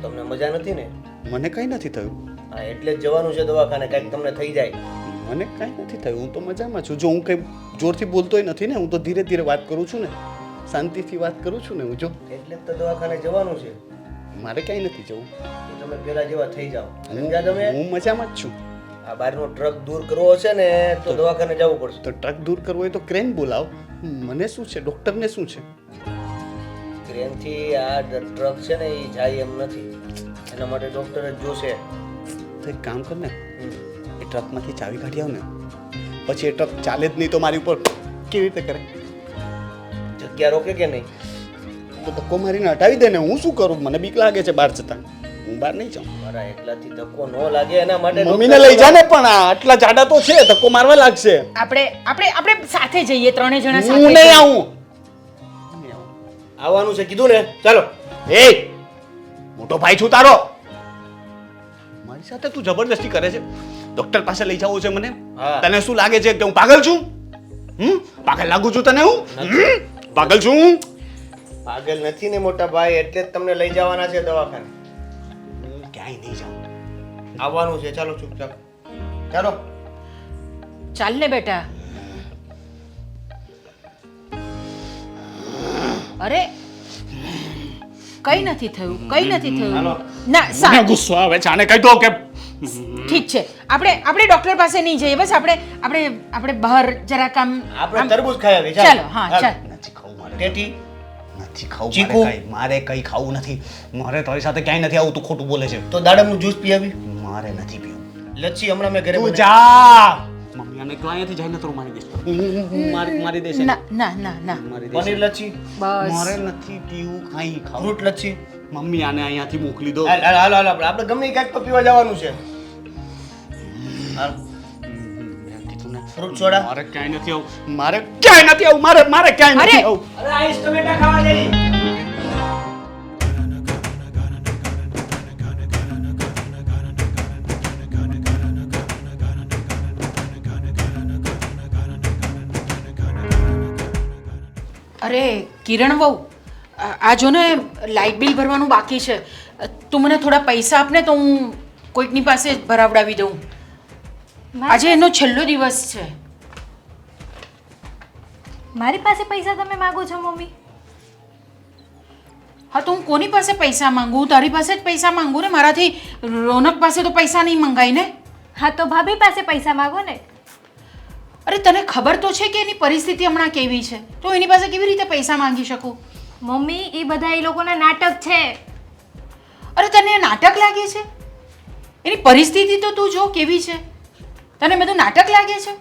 તમને મજા નથી ને? મને કંઈ નથી થયું. હા, એટલે જ જવાનું છે દવાખાને, કંઈક તમને થઈ જાય. મને કાંઈ નથી થયું. હું તો મજામાં છું. જો હું કંઈ જોરથી બોલતોય નથી ને, હું તો ધીરે ધીરે વાત કરું છું ને, શાંતિથી વાત કરું છું ને હું. જો એટલે જ તો દવાખાને જવાનું છે. મારે ક્યાંય નથી જવું. તો તમે પેલા જેવા થઈ જાઓ. સમજ્યા તમે? હું મજામાં જ છું. આ બહારનો ટ્રક દૂર કરવો છે ને તો દવાખાને જવું પડશે. તો ટ્રક દૂર કરવો હોય તો ક્રેન બોલાવ. મને શું છે, ડૉક્ટરને શું છે? ટ્રેનથી આ ટ્રક છે ને એ જાય એમ નથી, એના માટે ડોક્ટર જ જોશે. તો એક કામ કર ને, એ ટ્રકમાંથી ચાવી કાઢી આવ ને, પછી એ ટ્રક ચાલે જ નહીં તો મારી ઉપર કેવી રીતે કરે? જગ્યા રોકે કે નહીં? તો ધક્કો મારીને હટાવી દે ને. હું શું કરું? મને બીક લાગે છે બહાર જતા. હું બહાર નહીં જાઉં. મારા એકલાથી ધક્કો ન લાગે એના માટે મમ્મીને લઈ જા ને. પણ આટલા જાડા તો છે, ધક્કો મારવા લાગશે. આપણે સાથે જઈએ, 3 જણા હું સાથે. નહીં આવું. આવવાનું છે કીધું ને, ચાલો. એ મોટો ભાઈ છું તારો, મારી સાથે તું જબરદસ્તી કરે છે. ડોક્ટર પાસે લઈ જવું છે મને? હા. તને શું લાગે છે કે હું પાગલ છું? પાગલ લાગુ છું તને? હું પાગલ છું? પાગલ નથી ને મોટા ભાઈ, એટલે જ તમને લઈ જવાના છે દવાખાને. હું ક્યાંય નહીં જાઉં. આવવાનું છે, ચાલો ચૂપચાપ ચાલો. ચાલ ને બેટા. અરે કઈ નથી થયું, કઈ નથી થયું. હાલો. ના મને ગુસ્સો આવે છે. આને કહી દો કે ઠીક છે, આપણે ડોક્ટર પાસે નહીં જઈએ. બસ આપણે બહાર જરાક આમ આપણે તરબૂચ ખાઈ આવી. ચાલો. હા ચાલ. નથી ખાવું મારે. ટેટી નથી ખાવું ચીકુ? મારે કંઈ ખાવું નથી. મારે તારી સાથે ક્યાંય નથી આવું. તું ખોટું બોલે છે. તો દાડમનું જ્યુસ પી આવી. મારે નથી પીવું. લચ્છી હમણાં મેં ઘરે તું બનાવી. જા. મમ્મી આને કહો અહીંયાથી જઈને તો મારી દઈશ. મારી દેશે. ના ના ના ના મારી દેશે. પનીર લચ્છી, બસ મારે નથી પીવું કાંઈ ખાવું. ફ્રૂટ લચ્છી. મમ્મી આને અહીંયાથી મોકલી દો. હાલ હાલ હાલ હાલ, આપણે ગમે ક્યાંક તો પીવા જવાનું છે. હાલ. મેં કીધું ને, ફ્રૂટ સોડા. મારે ક્યાંય નથી આવું. મારે ક્યાંય નથી આવું. મારે ક્યાંય નથી અરે! આવું. અરે આઈસ ટમેટા ખાવા જઈ. અરે કિરણ વહુ, આ જો ને લાઇટ બિલ ભરવાનું બાકી છે. તું મને થોડા પૈસા આપ ને તો હું કોઈકની પાસે જ ભરાવડાવી દઉં. આજે એનો છેલ્લો દિવસ છે. મારી પાસે પૈસા તમે માંગો છો મમ્મી? હા તો હું કોની પાસે પૈસા માંગુ? હું તારી પાસે જ પૈસા માંગુ ને. મારાથી રોનક પાસે તો પૈસા નહીં મંગાય ને. હા તો ભાભી પાસે પૈસા માંગો ને. અરે તને ખબર તો છે કે એની પરિસ્થિતિ હમણાં કેવી છે, તો એની પાસે કેવી રીતે પૈસા માંગી શકું? મમ્મી એ બધા એ લોકોના નાટક છે. અરે તને નાટક લાગે છે? એની પરિસ્થિતિ તો તું જો કેવી છે. તને બધું નાટક લાગે છે?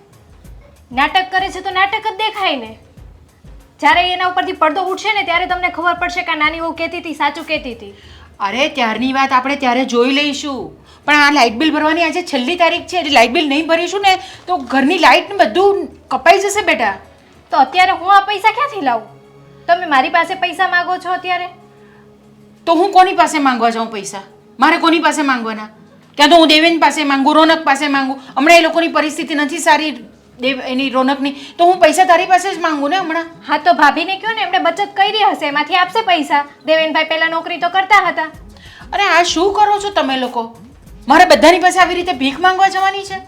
નાટક કરે છે તો નાટક જ દેખાય ને. જ્યારે એના ઉપરથી પડદો ઉઠશે ને ત્યારે તમને ખબર પડશે કે આ નાની વહુ કહેતી હતી સાચું કહેતી હતી. અરે ત્યારની વાત આપણે ત્યારે જોઈ લઈશું, પણ આ લાઇટ બિલ ભરવાની આજે છેલ્લી તારીખ છે. એટલે લાઇટ બિલ નહીં ભરીશું ને તો ઘરની લાઇટ ને બધું કપાઈ જશે બેટા. તો અત્યારે હું આ પૈસા ક્યાંથી લાવું? તમે મારી પાસે પૈસા માંગો છો અત્યારે? તો હું કોની પાસે માંગવા જાઉં પૈસા? મારે કોની પાસે માંગવાના? ક્યાં તો હું દેવેન પાસે માંગુ, રોનક પાસે માંગુ. હમણાં એ લોકોની પરિસ્થિતિ નથી સારી, એની રોનકની, તો હું પૈસા તારી પાસે જ માંગુ ને હમણાં. હા તો ભાભીને કહો ને, એમણે બચત કરી હશે, એમાંથી આપશે પૈસા. દેવેનભાઈ પહેલા નોકરી તો કરતા હતા. અરે આ શું કરો છો તમે લોકો? મારે બધાની પાસે આવી રીતે ભીખ માંગવા જવાની છે?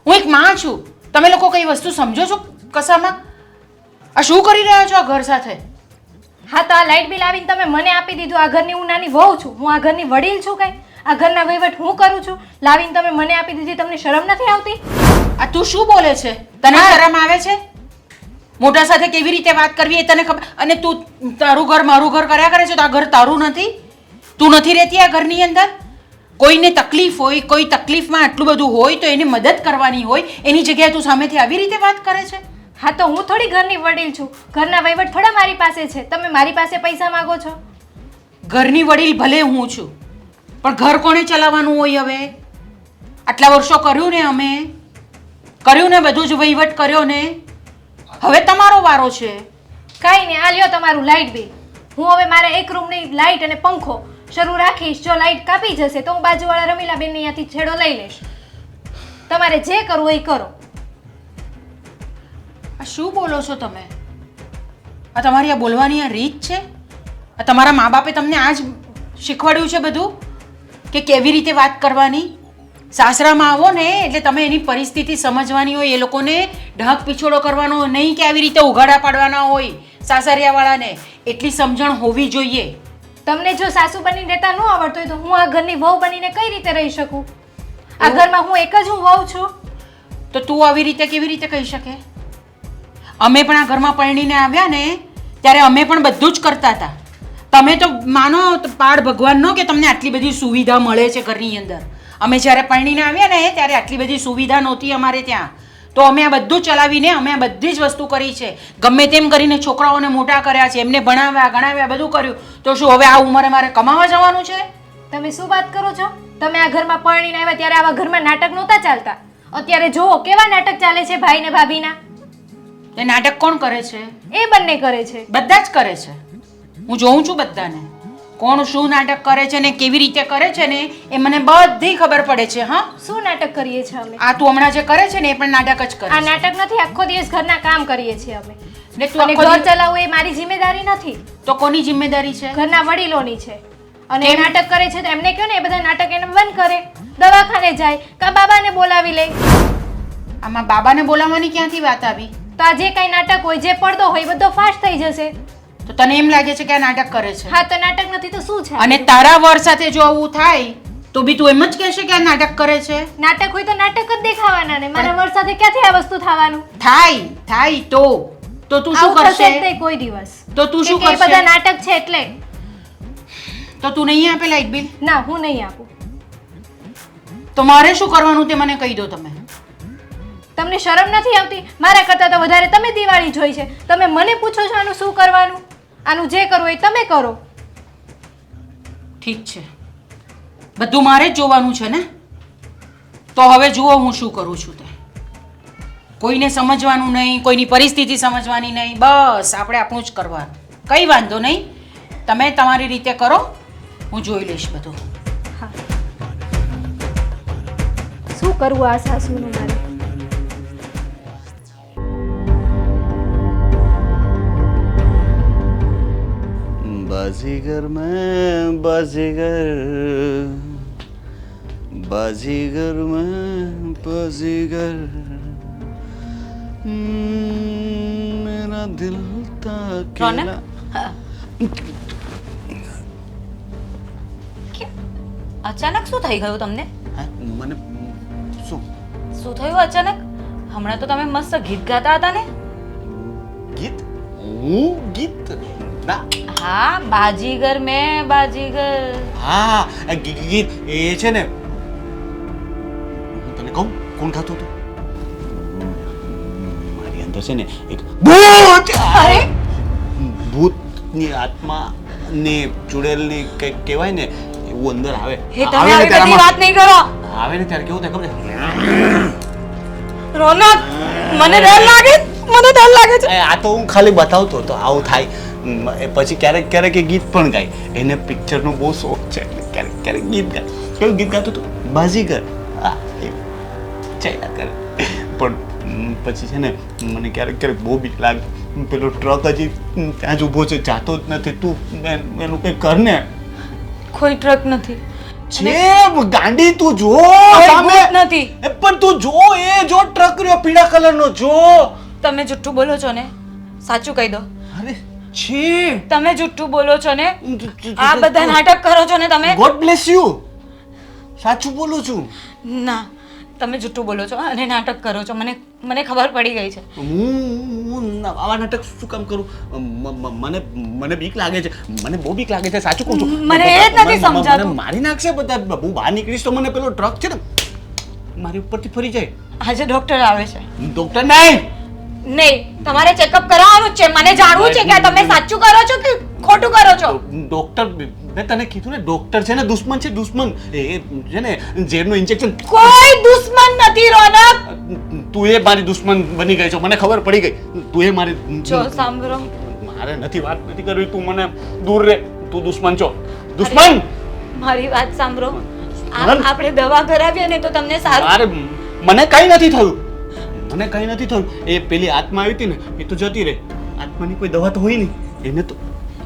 હું એક માં છું. તમે લોકો કઈ વસ્તુ સમજો છો કસામાં? આ શું કરી રહ્યા છો આ ઘર સાથે? હા તો આ લાઇટ બિલ આવીને તમે મને આપી દીધું. આ ઘરની હું નાની વહુ છું, હું આ ઘરની વડીલ છું. કઈ આ ઘરના વહીવટ હું કરું છું, લાવીને તમે મને આપી દીધી. તમને શરમ નથી આવતી? આ તું શું બોલે છે? તને શરમ આવે છે? મોટા સાથે કેવી રીતે વાત કરવી એ તને ખબર? અને તું તારું ઘર મારું ઘર કર્યા કરે છે તો આ ઘર તારું નથી? તું નથી રહેતી આ ઘરની અંદર? કોઈને તકલીફ હોય, કોઈ તકલીફમાં આટલું બધું હોય તો એને મદદ કરવાની હોય, એની જગ્યાએ તું સામેથી આવી રીતે વાત કરે છે? હા તો હું થોડી ઘરની વડીલ છું, ઘરના વહીવટ થોડા મારી પાસે છે. તમે મારી પાસે પૈસા માંગો છો? ઘરની વડીલ ભલે હું છું, પણ ઘર કોણે ચલાવવાનું હોય? હવે આટલા વર્ષો કર્યું ને, અમે કર્યું ને, બધું જ વહીવટ કર્યો ને. હવે તમારો વારો છે. કાંઈ નહીં, આ લ્યો તમારું લાઇટ બિલ. હું હવે મારે એક રૂમની લાઇટ અને પંખો શરૂ રાખીશ. જો લાઇટ કાપી જશે તો હું બાજુવાળા રમીલાબેનને અહીંયાથી છેડો લઈ લઈશ. તમારે જે કરવું એ કરો. આ શું બોલો છો તમે? આ તમારી આ બોલવાની આ રીત છે? આ તમારા મા બાપે તમને આ જ શીખવાડ્યું છે બધું કે કેવી રીતે વાત કરવાની? સાસરામાં આવો ને એટલે તમે એની પરિસ્થિતિ સમજવાની હોય. એ લોકોને ઢાંક પીછોડો કરવાનો નહીં કે આવી રીતે ઉઘાડા પાડવાના હોય. સાસરિયાવાળાને એટલી સમજણ હોવી જોઈએ. તમને જો સાસુ બનીને રહેતા ન આવડતું હોય તો હું આ ઘરની વહુ બનીને કઈ રીતે રહી શકું? આ ઘરમાં હું એક જ વહુ છું. તો તું આવી રીતે કેવી રીતે કહી શકે? અમે પણ આ ઘરમાં પરણીને આવ્યા ને ત્યારે અમે પણ બધું જ કરતા હતા. તમે તો માનો પાડ ભગવાનનો કે તમને આટલી બધી સુવિધા મળે છે ઘરની અંદર. અમે જ્યારે પરણીને આવ્યા ને ત્યારે આટલી બધી સુવિધા નહોતી અમારે ત્યાં. તો અમે આ બધું ચલાવીને અમે આ બધી જ વસ્તુ કરી છે. ગમે તેમ કરીને છોકરાઓને મોટા કર્યા છે, એમને ભણાવ્યા ગણાવ્યા બધું કર્યું. તો શું હવે આ ઉંમરે મારે કમાવા જવાનું છે? તમે શું વાત કરો છો? તમે આ ઘરમાં પરણીને આવ્યા ત્યારે આવા ઘરમાં નાટક નહોતા ચાલતા. અત્યારે જુઓ કેવા નાટક ચાલે છે ભાઈ ને ભાભીના. એ નાટક કોણ કરે છે? એ બંને કરે છે. બધા જ કરે છે. હું જોઉં છું બધાને કોણ શું નાટક કરે છે ને કેવી રીતે કરે છે ને એ મને બધી ખબર પડે છે. હા, શું નાટક કરીએ છીએ અમે? આ તું હમણાં જે કરે છે ને એ પણ નાટક જ કરે આ છે. નાટક નથી, આખો દિવસ ઘરના કામ કરીએ છીએ અમે. ને તું અને આખો ઘર દિવસ- ચલાવવું એ મારી જિમ્મેદારી નથી, તો કોની જિમ્મેદારી છે? ઘરના વડીલોની છે. અને એ કેમ? નાટક કરે છે તો એમને કહો ને એ બધા નાટક એને બંધ કરે, દવાખાને જાય કા બાબાને બોલાવી લે. આમાં બાબાને બોલાવવાની ક્યાંથી વાત આવી? તો આ જે કઈ નાટક હોય, જે પડદો હોય, એ બધો ફાશ થઈ જશે. તો તને એમ લાગે છે કે આ નાટક કરે છે? હા તો નાટક નથી તો શું છે? અને તારા વર સાથે જો આવું થાય તો બી તું એમ જ કહેશે કે આ નાટક કરે છે? નાટક હોય તો નાટક જ દેખાવાના ને. મારા વર સાથે ક્યાંથી આ વસ્તુ થવાનું? થાય તો તું શું આવું થશે જ કરશે? નહીં કોઈ દિવસ. તો તું શું કેમ કે એ બધા કરશે? નાટક છે એટલે. તો તું નહીં આપે લાઇટ બિલ? ના, હું નહીં આપું. તો મારે શું કરવાનું તે મને કહી દો તમે. તમને શરમ નથી આવતી? મારા કરતાં તો વધારે તમે દિવાળી જોઈ છે. તમે મને પૂછો છો આનું શું કરવાનું? આનું જે કરવું એ તમે કરો. ઠીક છે, બધું મારે જ જોવાનું છે ને. તો હવે જુઓ હું શું કરું છું તે. કોઈને સમજવાનું નહીં, કોઈની પરિસ્થિતિ સમજવાની નહીં, બસ આપણે આપણું જ કરવાનું. કંઈ વાંધો નહીં, તમે તમારી રીતે કરો, હું જોઈ લઈશ બધું. હા, શું કરવું આ સાસુનું મારે? बाजीगर मैं बाजीगर बाजीगर मैं बाजीगर मेरा दिल था રોનક अकेला હા. અચાનક શું થઈ ગયું તમને હા મને શું શું થયું અચાનક હમણાં તો તમે મસ્ત ગીત ગાતા હતા ને ગીત હું ગીત ના હા બાજીગર મેં બાજીગર હા ગીત એ છે ને હું તને કહું કોણ ગાતું હતું મારી અંદર છે ને એક ભૂત અરે ભૂતની આત્મા ને ચુડેલની કંઈક કહેવાય ને એવું અંદર આવે હે તમે આવે ને આવી ત્યારે બધી વાત નહીં કરો આવે ને ત્યારે કેવું થાય ખબર છે રોનક મને ડર લાગે છે આ તો હું ખાલી બતાવતો તો આવું થાય એ પછી ક્યારેક ક્યારેક એ ગીત પણ ગાય એને પિક્ચરનો બહુ શોખ છે એટલે ક્યારેક ક્યારેક ગીત ગાય કેવું ગીત ગાતો હતો બાજીગર હા એ ચાલ્યા કરે પણ પછી છે ને મને ક્યારેક ક્યારેક બહુ બીક લાગે પેલો ટ્રક હજી ત્યાં જ ઊભો છે જાતો જ નથી તું એનું કંઈ કર ને કોઈ ટ્રક નથી છે ગાંડી તું જો કોઈ સામે ભૂત નથી એ પણ તું જો એ જો ટ્રક રહ્યો પીળા કલરનો જો તમે જુઠ્ઠું બોલો છો ને સાચું કહી દો અરે છે તમે જુઠ્ઠું બોલો છો ને આ બધા નાટક કરો છો ને તમે ગોડ બ્લેસ યુ સાચું બોલું છું ના તમે જુઠ્ઠું બોલો છો અને નાટક કરો છો મને ખબર પડી ગઈ છે હું આવા નાટક શું કામ કરું મને બીક લાગે છે મને બહુ બીક લાગે છે સાચું કહું છું મને એ જ નથી સમજાતું. મને મારી નાખશે બધા હું બહાર નીકળીશ તો મને પેલો ટ્રક છે ને મારી ઉપરથી ફરી જાય આજે ડોક્ટર આવે છે ડોક્ટર નહીં નહીં તમારે ચેકઅપ કરાવવાનું જ છે મને જાણવું છે કે તમે સાચું કરો છો કે ખોટું કરો છો ડોક્ટર મેં તને કીધું ને ડોક્ટર છે ને દુશ્મન છે દુશ્મન એ છે ને ઝેરનું ઇન્જેક્શન કોઈ દુશ્મન નથી રોનક તું એ મારી દુશ્મન બની ગઈ છો મને ખબર પડી ગઈ તું એ મારી જો સાંભળો મારે નથી વાત નથી કરવી તું મને દૂર રહે તું દુશ્મન છો દુશ્મન મારી વાત સાંભળો દુશ્મન? આપણે દવા કરાવીએ ને તો તમને સારું અરે મને કઈ નથી થયું મને કઈ નથી થયું એ પેલી આત્મા આવી હતી ને એ તો જતી રહે આત્માની કોઈ દવા તો હોય નહીં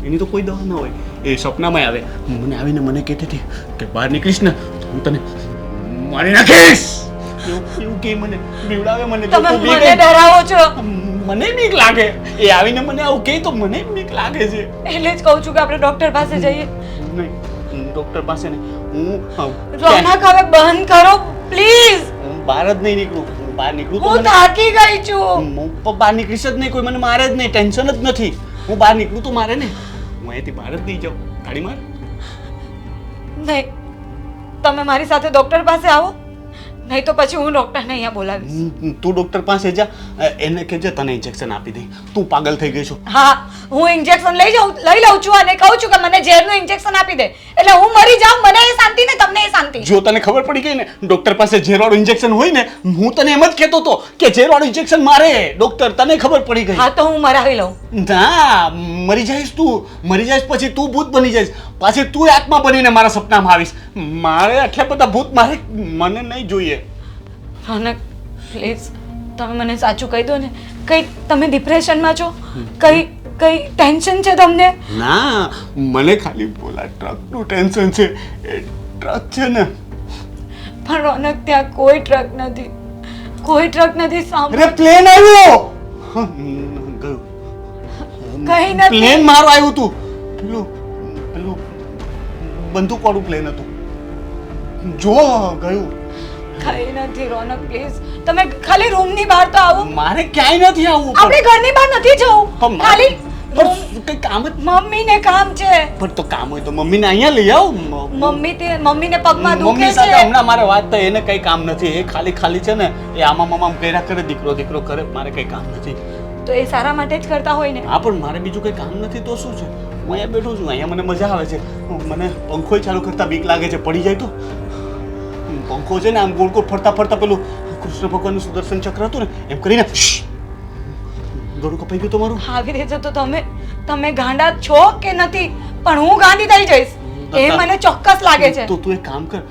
એની તો કોઈ દવા ના હોય એ સપનામાં આવે મને આવીને મને કહેતી હતી કે બહાર નીકળીશ ને તો હું તને મારી નાખીશ એવું કે મને બીવડાવે મને જો તમે તું બીક મને ડરાવો છો મને બીક લાગે એ આવીને મને આવું કહે તો મને બીક લાગે છે એટલે જ કહું છું કે આપણે ડોક્ટર પાસે જઈએ નહીં ડોક્ટર પાસે નહીં હું રોનક હવે બંધ કરો પ્લીઝ હું બહાર જ નહીં નીકળું હું બહાર નીકળું તો હું મને થાકી ગઈ છું હું બહાર નીકળીશ જ નહીં કોઈ મને મારે જ નહીં ટેન્શન જ નથી હું બહાર નીકળું તો મારે ને હું અહીંયાથી બહાર જ નહીં જાઉં ગાડી માર નહીં તમે મારી સાથે ડોક્ટર પાસે આવો નહીં તો પછી હું ડોક્ટરને અહીંયા બોલાવીશ તું ડોક્ટર પાસે જા એને કહેજે તને ઇન્જેક્શન આપી દે તું પાગલ થઈ ગઈ છો હા હું ઇન્જેક્શન લઈ લઉં છું અને કહું છું કે મને ઝેરનું ઇન્જેક્શન આપી દે એટલે હું મરી જાઉં મને એ શાંતિ ને તમને એ શાંતિ જો તને ખબર પડી ગઈ ને ડોક્ટર પાસે ઝેરવાળું ઇન્જેક્શન હોય ને હું તને એમ જ કહેતો હતો કે ઝેરવાળું ઇન્જેક્શન મારે ડોક્ટર તને ખબર પડી ગઈ હા તો હું મરાવી લઉં ના મરી જઈશ પછી તું ભૂત બની જઈશ પાછી તું આત્મા બનીને મારા સપનામાં આવીશ મારે આટલા બધા ભૂત મને નહીં જોઈએ રોનક પ્લીઝ તમે મને સાચું કહી દો ને કઈ તમે ડિપ્રેશનમાં છો કઈ ટેન્શન છે તમને ના મને ખાલી બોલા ટ્રકનું ટેન્શન છે એ ટ્રક છે ને પણ રોનક ત્યાં કોઈ ટ્રક નથી સાંભળો અરે પ્લેન આવ્યો ગયું કઈ નથી પ્લેન મારો આવ્યું તું પેલું બંદૂક વાળું પ્લેન હતું જો ગયું કઈ નથી રોનક પ્લીઝ તમે ખાલી રૂમની બહાર તો આવો મારે ક્યાંય નથી આવવું આપણે ઘરની બહાર નથી જવું પણ ખાલી કઈ કામ જ મમ્મીને કામ છે પણ તો કામ હોય તો મમ્મીને અહીંયા લઈ આવ મમ્મીને પગમાં દુખે મમ્મી છે સાથે હમણાં મારે વાત થઈ એને કઈ કામ નથી એ ખાલી છે ને એ આમાં કર્યા કરે દીકરો કરે મારે કઈ કામ નથી તો એ સારા માટે જ કરતા હોય ને હા પણ મારે બીજું કઈ કામ નથી તો શું છે હું અહીંયા બેઠું છું અહીંયા મને મજા આવે છે મને પંખોય ચાલુ કરતા બીક લાગે છે પડી જાય તો પંખો છે ને આમ ગોળ ગોળ ફરતા પેલું કૃષ્ણ ભગવાનનું સુદર્શન ચક્ર હતું ને એમ કરીને ગળું કપાઈ ગયું તમારું આવી રીતે તો તમે ગાંડા છો કે નથી પણ હું ગાંડી થઈ જઈશ એ મને ચોક્કસ લાગે છે તો તું એક કામ કર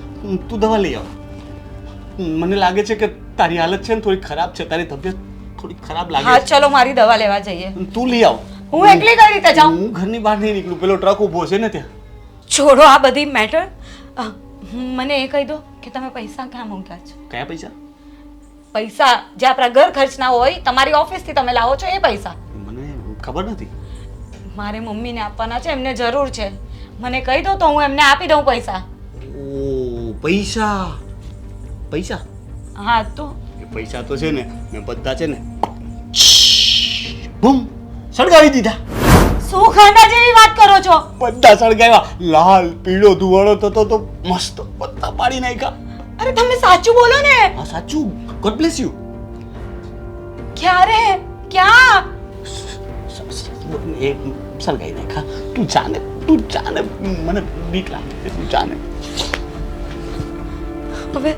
તું દવા લઈ આવ મને લાગે છે કે તારી હાલત છે ને થોડી ખરાબ છે તારી તબિયત થોડી ખરાબ લાગે હા છે ચલો મારી દવા લેવા જઈએ તું લઈ આવ હું એકલી કઈ રીતે જાઉં? હું ઘરની બહાર નહીં નીકળું, પેલો ટ્રક ઊભો છે ને ત્યાં. છોડો આ બધી મેટર. મને એ કહી દો કે તમે પૈસા ક્યાં મૂક્યા છે? કયા પૈસા? પૈસા જે આપણા ઘર ખર્ચના હોય, તમારી ઓફિસથી તમે લાવો છો એ પૈસા. મને ખબર નથી. મારે મમ્મીને આપવાના છે, એમને જરૂર છે. મને કહી દો તો હું એમને આપી દઉં પૈસા. ઓ પૈસા પૈસા હા તો એ પૈસા તો છે ને મેં બધા છે ને બૂમ સળગાવી દીધા. શું ખાંડા જેવી વાત કરો છો? બધા સળગાવ્યા. લાલ પીળો ધુવાળો થતો તો મસ્ત બધા પાડી નાખ્યા. અરે તમે સાચું બોલો ને. હા સાચું. God bless you. ક્યારે? ક્યાં? એ સળગાવી નાખ્યા. તું જાને મને બીક લાગે છે. તું જાને. હવે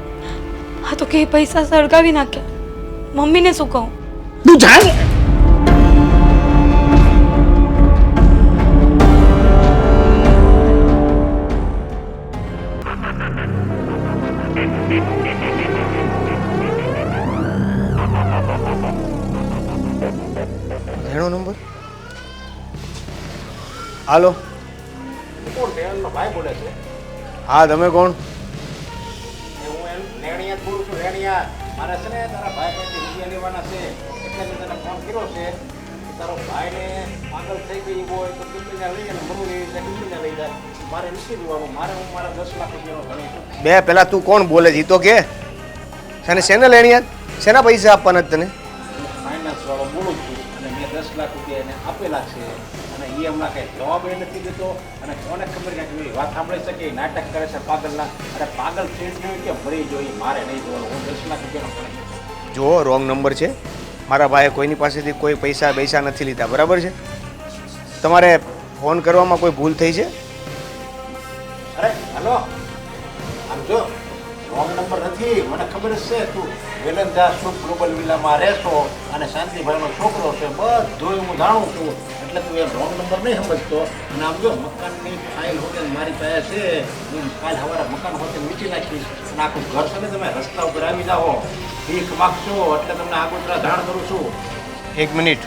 હા તો કે પૈસા સળગાવી નાખ્યા. મમ્મીને શું કહું? તું જાને. ઘણો નંબર. હાલો. કોણ રેણનો ભાઈ બોલે છે? હા તમે કોણ? હું એમ રેણિયા જ બોલું છું. રેણિયા મારે છે ને તારા ભાઈ પાસેથી રૂપિયા લેવાના છે એટલે મેં તને ફોન કર્યો છે કે તારો ભાઈને પાગલ થઈ ગઈ હોય તો ટિફિને લઈ જાય, મરવું એવી રીતે ટિફિને લઈ જાય. મારે નથી જોવાનું. હું મારા 10 લાખ રૂપિયાનો ગણી છું. બે પેલા તું કોણ બોલે છે ઈ તો કે શેને લેણિયા? શેના પૈસા આપવાના તને? હું ફાઇનાન્સ વાળો બોલું છું અને મેં 10 લાખ રૂપિયા એને આપેલા છે અને એ હમણાં કંઈ જવાબ એ નથી દેતો અને કોને ખબર કે એવી વાત સાંભળી શકે એ નાટક કરે છે પાગલના. અરે પાગલ થઈ ગયું કે મરી જોઈએ, મારે નહીં જોવાનું. હું 10 લાખ રૂપિયાનો ગણી છું. જો રોંગ નંબર છે. મારા ભાઈએ કોઈની પાસેથી કોઈ પૈસા નથી લીધા, બરાબર છે? તમારે ફોન કરવામાં કોઈ ભૂલ થઈ છે? અરે હલો, આમ જો રોંગ નંબર નથી, મને ખબર જ છે. તું વેલંદા સુખ ગ્લોબલ વિલામાં રહેશો અને શાંતિભાઈનો છોકરો છે, બધું હું જાણું છું. એટલે તું એ રોંગ નંબર નહીં સમજતો. અને આમ જો મકાનની ફાઇલ હોતે મારી પાસે છે, હું કાલ સવારે મકાન હોતે મીચી નાખીશ અને આખું ઘર છે ને તમે રસ્તા ઉપર આવી જાઓ, ભીખ માગશો એટલે તમને આગોતરા જાણ કરું છું. એક મિનિટ.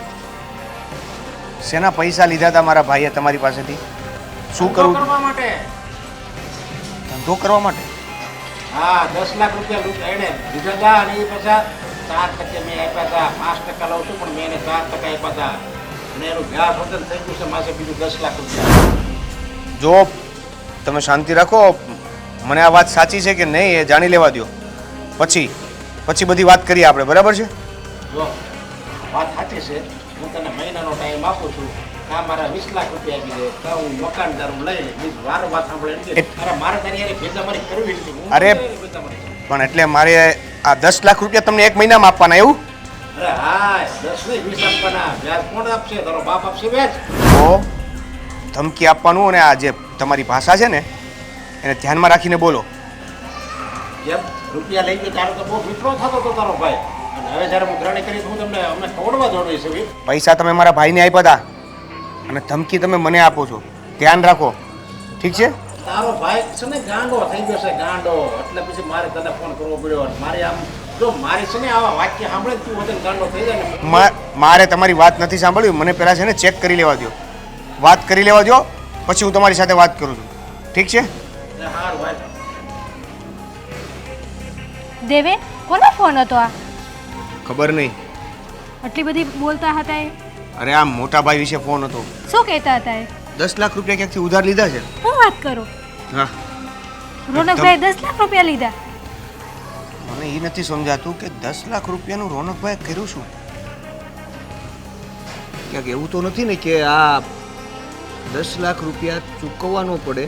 શેના પૈસા લીધા હતા મારા ભાઈએ તમારી પાસેથી? શું ધંધો કરવું? કરવા માટે. ધંધો કરવા માટે? હા, 10 લાખ રૂપિયા એને લીધા હતા અને એ પાછા 4% મેં આપ્યા હતા. 5% લઉં છું પણ મેં એને 4% આપ્યા હતા અને એનું વ્યાજ વતન થઈ ગયું છે માસે બીજું 10 લાખ રૂપિયા. જો તમે શાંતિ રાખો. મને આ વાત સાચી છે કે નહીં એ જાણી લેવા દો, પછી બધી વાત કરીએ આપણે, બરાબર છે? જો વાત સાચી છે, હું તને મહિનાનો ટાઈમ આપું છું. કાં મારા 20 લાખ રૂપિયા આપી દે, કાં હું મકાનદાર લઈ લે. બીજું વારો વાત સાંભળે એમ કે અરે મારે તારી યારે ભેજામારી કરવી નથી. હું અરે, નથી ભેજામારી કરવી. પણ એટલે મારે આ 10 લાખ રૂપિયા તમને એક મહિનામાં આપવાના એવું? અરે હા, 10 નહીં 20 આપવાના. વ્યાજ કોણ આપશે? તારો બાપ આપશે વ્યાજ. તો ધમકી આપવાનું અને આ જે તમારી ભાષા છે ને એને ધ્યાનમાં રાખીને બોલો. જેમ રૂપિયા લઈ ગયો ત્યારે તો બહુ વિચરો થતો હતો તારો ભાઈ, અને હવે જ્યારે હું ગ્રહણી કરી તો હું તમને અમને ખવડવા દોડવી છે ભાઈ. પૈસા તમે મારા ભાઈને આપ્યા હતા અને ધમકી તમે મને આપો છો. ધ્યાન રાખો, ઠીક છે? તારો ભાઈ છે ને ગાંડો થઈ ગયો છે, ગાંડો. એટલે પછી મારે તને ફોન કરવો પડ્યો. અને મારે આમ જો મારી છે ને આવા વાક્ય સાંભળે તું વતન ગાંડો થઈ જાય ને. મારે તમારી વાત નથી સાંભળવી. મને પહેલાં છે ને ચેક કરી લેવા દો, વાત કરી લેવા દો, પછી હું તમારી સાથે વાત કરું છું, ઠીક છે? હારું ભાઈ. દેવે કોનો ફોન હતો આ? ખબર નહીં. આટલી બધી બોલતા હતા એ? અરે આ મોટા ભાઈ વિશે ફોન હતો. શું કહેતા હતા એ? 10 લાખ રૂપિયા ક્યાંકથી ઉધાર લીધા છે. હું વાત કરું? હા, રોનકભાઈ 10 લાખ રૂપિયા લીધા? મને એ નથી સમજાતું કે 10 લાખ રૂપિયાનું રોનકભાઈ કર્યું શું? ક્યાંક એવું તો નથી ને કે આ 10 લાખ રૂપિયા ચૂકવવા ન પડે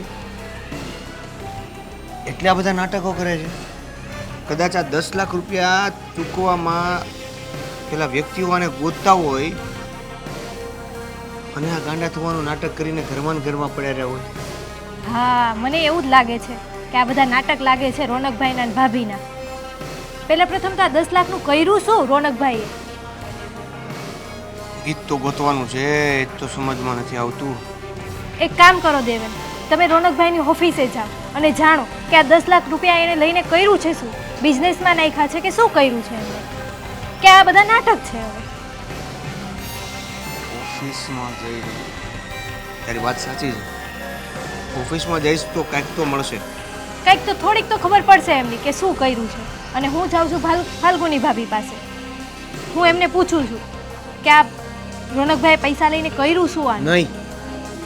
એટલે આ બધા નાટકો કરે છે? કદાચ આ 10 લાખ રૂપિયા ચૂકવવામાં પેલા વ્યક્તિઓ આને ગોતતા હોય અને આ ગાંડા થવાનું નાટક કરીને ઘરમાં ને ઘરમાં પડ્યા રહ્યા હોય. હા, મને એવું જ લાગે છે કે આ બધા નાટક લાગે છે રોનકભાઈના અને ભાભીના. પહેલા પ્રથમ તો આ 10 લાખનું કર્યું શું રોનકભાઈએ? ઈ જ તો ગોતવાનું છે, એ જ તો સમજમાં નથી આવતું. એક કામ કરો દેવેન, તમે રોનકભાઈની ઓફિસે જાઓ અને જાણો કે આ 10 લાખ રૂપિયા એને લઈને કર્યું છે શું? બિઝનેસમાં નાખ્યા છે કે શું કર્યું છે એમને? કે આ બધા નાટક છે? હવે ઓફિસમાં જઈ રહ્યો તારી વાત સાચી છે ઓફિસમાં જઈશ તો કાંઈક તો મળશે કંઈક તો થોડીક તો ખબર પડશે એમની કે શું કર્યું છે. અને હું જાઉં છું ફાલ્ગુની ભાભી પાસે. હું એમને પૂછું છું કે આ રોનકભાઈ પૈસા લઈને કર્યું શું આ? નહીં,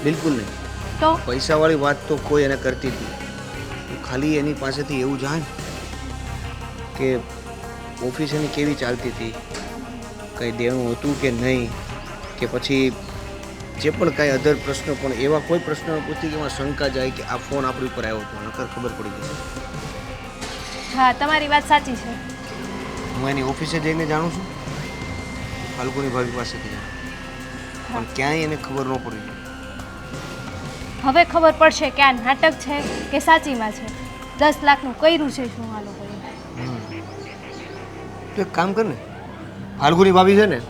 બિલકુલ નહીં. તો પૈસાવાળી વાત તો કોઈ એને કરતી જ નહીં. તું ખાલી એની પાસેથી એવું જાણ કે ઓફિસ એની કેવી ચાલતી હતી, કંઈ દેણું હતું કે નહીં, કે પછી જે પણ કાંઈ અધર પ્રશ્નો પણ એવા કોઈ પ્રશ્નો પૂછતી કે એમાં શંકા જાય કે આ ફોન આપણી ઉપર આવ્યો હતો, નકર ખબર પડી જશે. હા, તમારી વાત સાચી છે. હું એની ઓફિસે જઈને જાણું છું, ફાલ્ગુની ભાભી પાસેથી જાણું, પણ ક્યાંય એને ખબર ન પડી. હવે ખબર પડશે કે આ નાટક છે કે સાચીમાં છે. 10 લાખનું કર્યું છે શું આ લોકોએ? તો એક કામ કર ને, ફાલ્ગુની ભાભી છે ને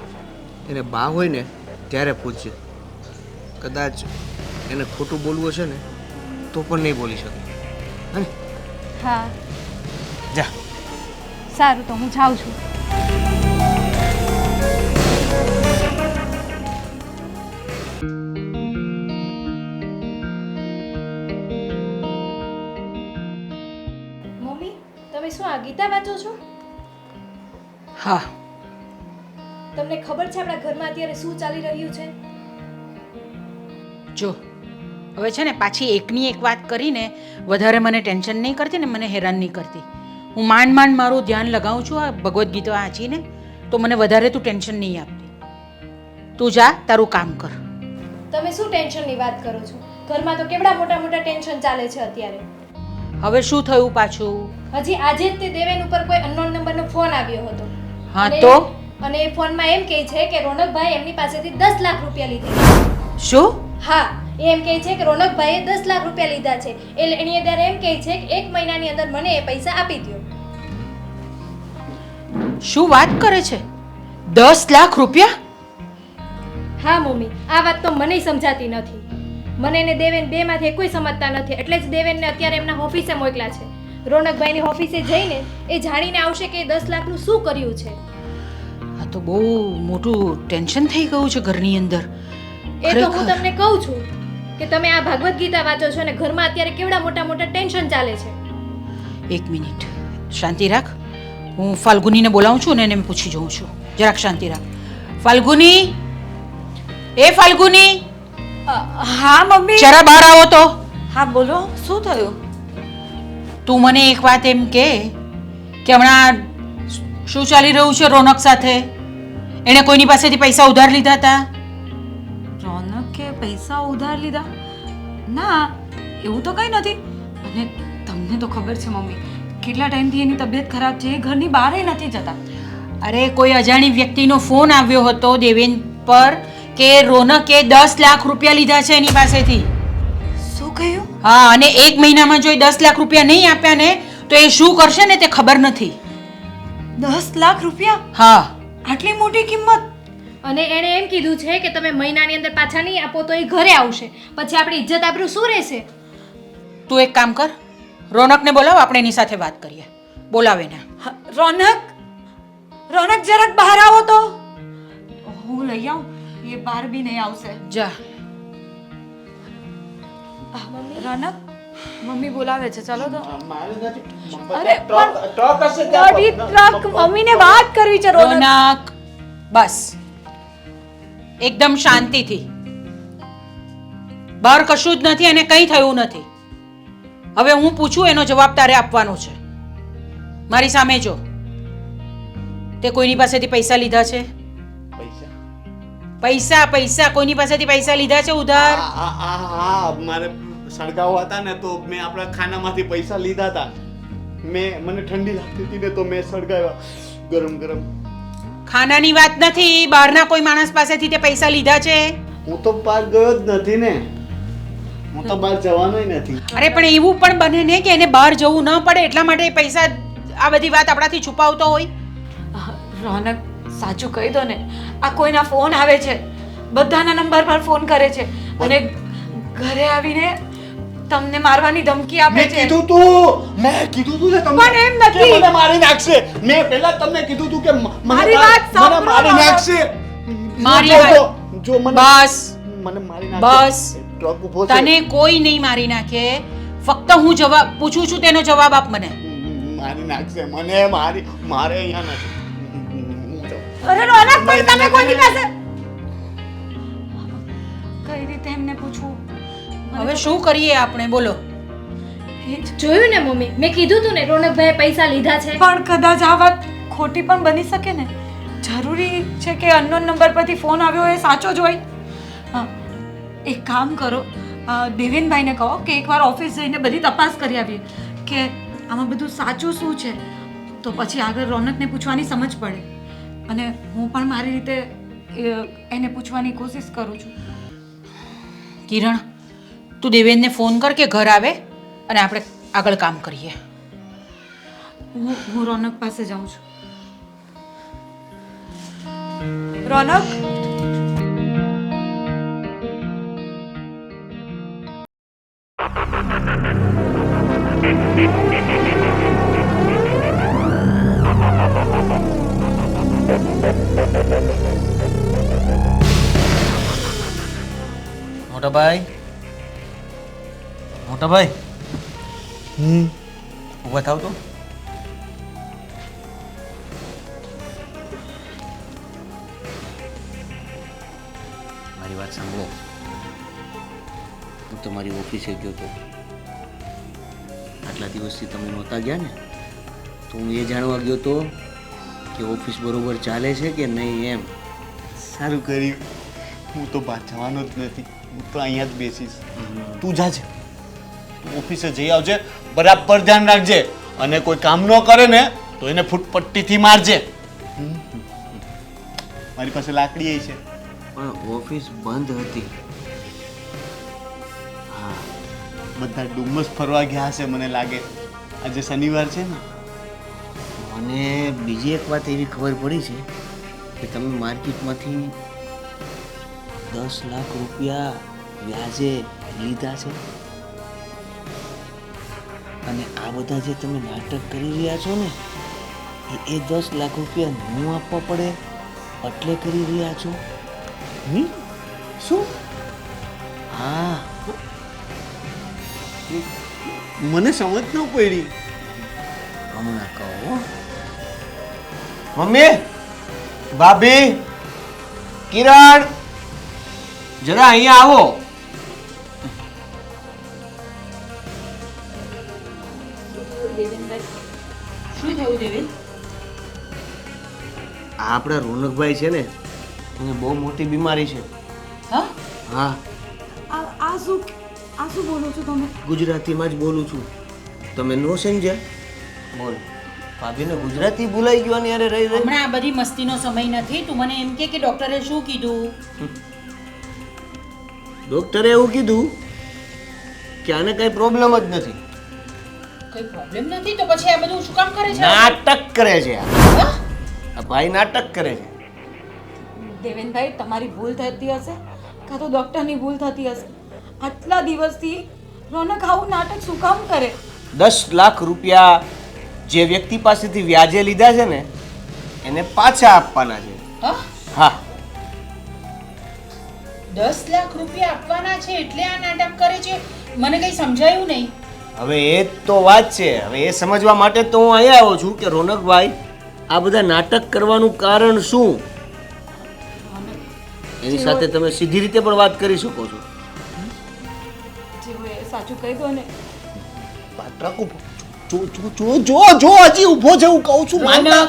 એને બા હોય ને ત્યારે પૂછજે. કદાચ એને ખોટું બોલવું હશે ને તો પણ નહીં બોલી શકે. હે? હા, જા. સારું, તો હું જાઉં છું. મમ્મી, તમે શું આ ગીતા વાંચો છો? હા, તમને ખબર છે આપણા ઘરમાં અત્યારે શું ચાલી રહ્યું છે? જો હવે છે ને પાછી એકની એક વાત કરીને વધારે મને ટેન્શન નહીં કરતી ને મને હેરાન નહીં કરતી. હું માંડ મારું ધ્યાન લગાવું છું આ ભગવદ્ ગીતા વાંચીને, તો મને વધારે તું ટેન્શન નહીં આપતી. તું જા, તારું કામ કર. તમે શું ટેન્શનની વાત કરો છો? ઘરમાં તો કેવડા મોટા મોટા ટેન્શન ચાલે છે અત્યારે. હવે શું થયું પાછું? હજી આજે જ તે દેવેન ઉપર કોઈ અનનોન નંબરનો ફોન આવ્યો હતો. હા અને- તો? અને એ ફોનમાં એમ કહે છે કે રોનકભાઈ એમની પાસેથી 10 લાખ રૂપિયા લીધા. શું? હા, એ એમ કહે છે કે રોનકભાઈએ 10 લાખ રૂપિયા લીધા છે. એની ત્યારે એમ કહે છે કે 1 મહિનાની અંદર મને એ પૈસા આપી દો. શું વાત કરે છે? 10 લાખ રૂપિયા? હા મમ્મી, આ વાત તો મને સમજાતી નથી. મને ને દેવેન બેમાંથી કોઈ સમજતા નથી, એટલે જ દેવેનને અત્યારે એમના ઓફિસે મોકલ્યા છે. રોનકભાઈની ઓફિસે જઈને એ જાણીને આવશે કે 10 લાખનું શું કર્યું છે. આ તો બહુ મોટું ટેન્શન થઈ ગયું છે ઘરની અંદર. એ તો હું ખરેખર. તમને કહું છું કે તમે આ ભગવદ્ ગીતા વાંચો છો અને ઘરમાં અત્યારે કેવડા મોટા મોટા ટેન્શન ચાલે છે. એક મિનિટ શાંતિ રાખ. હું ફાલ્ગુનીને બોલાવું છું ને એને પૂછી જોઉં છું. જરાક શાંતિ રાખ. ફાલ્ગુની, એ ફાલ્ગુની, હા મમ્મી. જરા બહાર આવો તો. હા બોલો, શું થયું? તું મને એક વાત એમ કે હમણાં શું ચાલી રહ્યું છે રોનક સાથે? એણે કોઈની પાસેથી પૈસા ઉધાર લીધા હતા? રોનકે પૈસા ઉધાર લીધા? ના, એવું તો કંઈ નથી. અને તમને તો ખબર છે મમ્મી, કેટલા ટાઈમથી એની તબિયત ખરાબ છે, એ ઘરની બહાર નથી જતા. અરે કોઈ અજાણી વ્યક્તિનો ફોન આવ્યો હતો દેવેન પર કે રોનકે 10 લાખ રૂપિયા લીધા છે એની પાસેથી. શું કહ્યું? હા, અને 1 મહિનામાં જો એ 10 લાખ રૂપિયા નહીં આપ્યા ને તો એ શું કરશે ને તે ખબર નથી. 10 લાખ રૂપિયા? હા, આટલી મોટી કિંમત? અને એણે એમ કીધું છે કે તમે મહિનાની અંદર પાછા નહીં આપો તો એ ઘરે આવશે. પછી આપણી ઇજ્જત આબરૂ શું રહેશે? તું એક કામ કર, રોનકને બોલાવ, આપણે એની સાથે વાત કરીએ. બોલાવે ને. હા, રોનક જરાક બહાર આવો તો. હું લઈ આવું, એ બહાર બી નહીં આવશે. જા. રોનક, મમ્મી બોલાવે છે, ચાલો તો. અરે ટ્રક હશે ગાડી, ટ્રક, મમ્મીને વાત કરવી છે રોનક. રોનક, બસ એકદમ શાંતિથી. બહાર કશું જ નથી અને કંઈ થયું નથી. હવે હું પૂછું એનો જવાબ તારે આપવાનો છે. મારી સામે જો, તે કોઈની પાસેથી પૈસા લીધા છે? પૈસા કોઈની પાસેથી પૈસા લીધા છે ઉધાર? હા, મારે સળગાવો હતા ને તો મેં આપણા ખાનામાંથી પૈસા લીધા હતા. મને ઠંડી લાગતી હતી ને તો મેં સળગાવ્યા ગરમ ગરમ. ખાનાની વાત નથી, બહારના કોઈ માણસ પાસેથી તે પૈસા લીધા છે? હું તો બહાર ગયો જ નથી ને, હું તો બહાર જવાનોય નથી. અરે પણ એવું પણ બને ને કે એને બહાર જવું ન પડે એટલા માટે એ પૈસા આ બધી વાત આપણાથી છુપાવતો હોય. રોનક, સાચું કહી દો ને, આ કોઈના ફોન આવે છે, બધાના નંબર પર ફોન કરે છે અને ઘરે આવીને તમને મારવાની ધમકી આપે મેં છે. કીધું તું ને તમને પણ એમ નથી. કે મને મારી નાખશે. મેં પહેલા જ તમને કીધું તું કે મારી વાત સાંભળો મને મારી બાબા. નાખશે. મારી જો વાત- જો મને બસ મને મારી નાખે બસ. ટ્રક ઊભો છે તને કોઈ નહીં મારી નાખે, ફક્ત હું જવાબ પૂછું છું તેનો જવાબ આપ મને. મારી નાખશે મને મારે અહીંયા નથી હું જાઉં. અરે રોનક પણ તમે કોની પાસે કઈ રીતે એમને પૂછવું? હવે શું કરીએ આપણે, બોલો. જોયું ને મમ્મી, મેં કીધું તું ને રોનકભાઈએ પૈસા લીધા છે. પણ કદાચ આ વાત ખોટી પણ બની શકે ને. જરૂરી છે કે અનનોન નંબર પરથી ફોન આવ્યો એ સાચો જ હોય. હા, એક કામ કરો, દેવેનભાઈને કહો કે એકવાર ઓફિસ જઈને બધી તપાસ કરી આવીએ કે આમાં બધું સાચું શું છે, તો પછી આગળ રોનકને પૂછવાની સમજ પડે. અને હું પણ મારી રીતે એને પૂછવાની કોશિશ કરું છું. કિરણ, તું દેવેનને ફોન કર કે ઘર આવે અને આપણે આગળ કામ કરીએ. હું રોનક પાસે જાઉં છું. રોનક, મોટા ભાઈ, મોટા ભાઈ, ઊભા થાવ તો. મારી વાત સાંભળો. હું તમારી ઓફિસે ગયો હતો. આટલા દિવસથી તમે નહોતા ગયા ને, તો હું એ જાણવા ગયો હતો કે ઓફિસ બરોબર ચાલે છે કે નહીં એમ. સારું કર્યું. હું તો બહાર જવાનો જ નથી, હું તો અહીંયા જ બેસીશ. તું જાજે, ઓફિસે જઈ આવજે, બરાબર ધ્યાન રાખજે, અને કોઈ કામ ન કરે ને તો એને ફૂટપટ્ટીથી મારજે. મારી પાસે લાકડી છે. પણ ઓફિસ બંધ હતી. હા, બધા ડુમ્મસ ફરવા ગયા હશે મને લાગે. આજે શનિવાર છે ને. મને બીજી એક વાત એવી ખબર પડી છે કે તમે માર્કેટમાંથી 10 લાખ રૂપિયા વ્યાજે લીધા છે. અને આ બધા જે તમે નાટક કરી રહ્યા છો ને, એ 10 લાખ રૂપિયા હું આપવા પડે એટલે કરી રહ્યા છો. શું? હા, મને સમજ ન પડી. હમણાં કહો. મમ્મી, ભાભી, કિરણ, જરા અહીંયા આવો. શું થયું દેવેન? આ આપણા રોનકભાઈ છે ને, એને બહુ મોટી બીમારી છે. હા, હા, આ શું બોલો છો તમે? ગુજરાતીમાં જ બોલું છું. તમે નો સમજ્યા? બોલ. ભાભીને ગુજરાતી ભૂલાઈ ગયો ને, અરે રહી રહી. હમણાં આ બધી મસ્તીનો સમય નથી. તું મને એમ કે ડોક્ટરે શું કીધું? ડોક્ટરે એવું કીધું કે આને કઈ પ્રોબ્લેમ જ નથી. કોઈ પ્રોબ્લેમ નથી તો પછી આ બધું શું કામ કરે છે? નાટક કરે છે આ. હા? આ ભાઈ નાટક કરે છે. દેવેનભાઈ, તમારી ભૂલ થતી હશે કાં તો ડૉક્ટરની ભૂલ થતી હશે. આટલા દિવસથી રોનક આવું નાટક શું કામ કરે? 10 લાખ રૂપિયા જે વ્યક્તિ પાસેથી વ્યાજે લીધા છે ને, એને પાછા આપવાના છે. હા? હા, 10 લાખ રૂપિયા આપવાના છે એટલે આ નાટક કરે છે? મને કઈ સમજાયું નહીં. હવે એ જ તો વાત છે. હવે એ સમજવા માટે તો હું અહીંયા આવ્યો છું કે રોનકભાઈ આ બધા નાટક કરવાનું કારણ શું. એની સાથે તમે સીધી રીતે પણ વાત કરી શકો છો. જે હોય એ સાચું કહી દો ને. ટ્રક ઊભો. જો હજી ઊભો છે. હું કહું છું માનતા.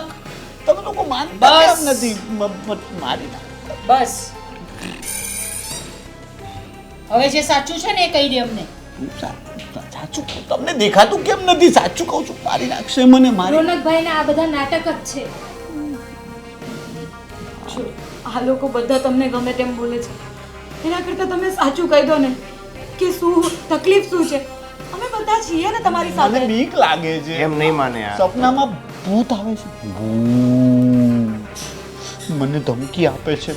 તમે લોકો માનતા બસ. કેમ નથી? મારી નાખ. બસ હવે જે સાચું છે ને એ કહી દે અમને. સાચું કહું. તમને દેખાતું કેમ નથી? સાચું કહું છું. મારી નાખશે મને. મારી રોનકભાઈને આ બધા નાટક જ છે. જો આ લોકો બધા તમને ગમે તેમ બોલે છે, એના કરતાં તમે સાચું કહી દો ને કે શું તકલીફ શું છે. અમે બધા છીએ ને તમારી મને સાથે. બીક લાગે છે. એમ નહીં માને યાર. સપનામાં ભૂત આવે છે. ભૂત મને ધમકી આપે છે.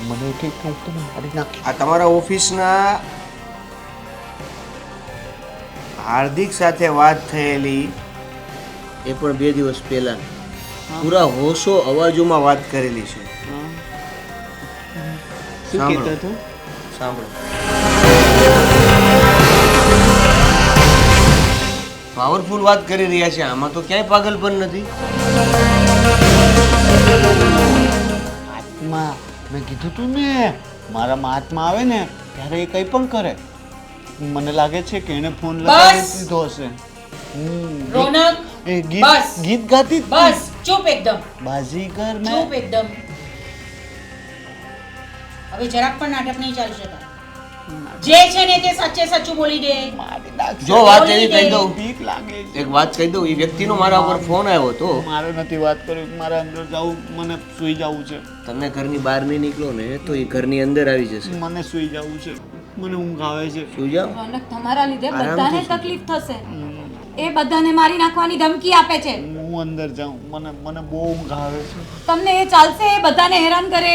મને કે હું તને મારી નાખી. આ તમારા ઓફિસના હાર્દિક સાથે વાત થયેલી એ પણ 2 દિવસ પહેલા પૂરા હોશો અવાજોમાં વાત કરેલી છે. શું સાંભળો. કહેતો હતો? સાંભળો, પાવરફુલ વાત કરી રહ્યા છે, આમાં તો ક્યાંય પાગલપન નથી. આત્મા, મેં કીધું તું ને, મારામાં આત્મા આવે ને ત્યારે એ કંઈ પણ કરે. મને લાગે છે કે એને ફોન લગાવી બસ. દીધો હશે. રોનક એ બસ. ગીત ગાતી જ હતી. બસ ચૂપ એકદમ બાજીગર ચૂપ મેં એકદમ હવે જરાક પણ નાટક નહીં ચાલશે તારે. જે છે ને તે સાચે સાચું બોલી દે. મારી નાખશે. જો વાત બોલી એવી દે. કહી દઉં, બીક લાગે છે. એક વાત કહી દઉં, એ વ્યક્તિનો મારા ઉપર ફોન આવ્યો હતો. મારે નથી વાત કરવી, મારે અંદર જવું, મને સૂઈ જવું છે. તમે ઘરની બહાર નહીં નીકળો ને તો એ ઘરની અંદર આવી જશે. મને સૂઈ જવું છે, મને ઊંઘ આવે છે. સુઈ જાઓ. રોનક, તમારા લીધે આરામથી બધાને સૂઈ. તકલીફ થશે. એ બધાને મારી નાખવાની ધમકી આપે છે. હું અંદર જાઉં, મને બહુ ઊંઘ આવે છે. તમને એ ચાલશે? એ બધાને હેરાન કરે.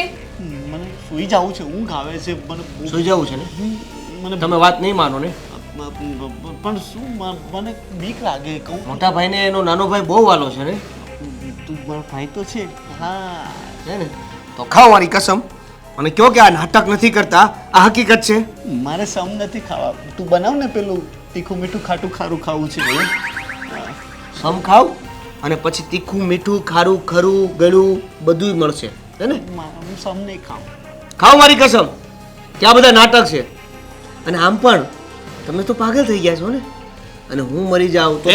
મને સૂઈ જવું છે, ઊંઘ આવે છે. મને બહુ- સુઈ જવું છે ને? મને તમે વાત નહીં માનો ને? પણ શું મને બીક લાગે કહું. મોટા ભાઈને એનો નાનો ભાઈ બહુ વાલો છે ને, તું મારો ભાઈ તો છે. હા, હે ને? તો ખાઓ મારી કસમ અને કહો કે આ નાટક નથી કરતા, આ હકીકત છે. મારે સમ નથી ખાવા. તું બનાવ ને પેલું તીખું મીઠું ખાટું ખારું ખાવું છે. સમ ખાવ અને પછી તીખું મીઠું ખારું ખરું ગળું બધું મળશે, હે ને? હું સમ નહીં ખાઉં. ખાઓ મારી કસમ કે આ બધા નાટક છે. અને આમ પણ તમે તો પાગલ થઈ ગયા છો ને, અને હું મરી જાઉં તો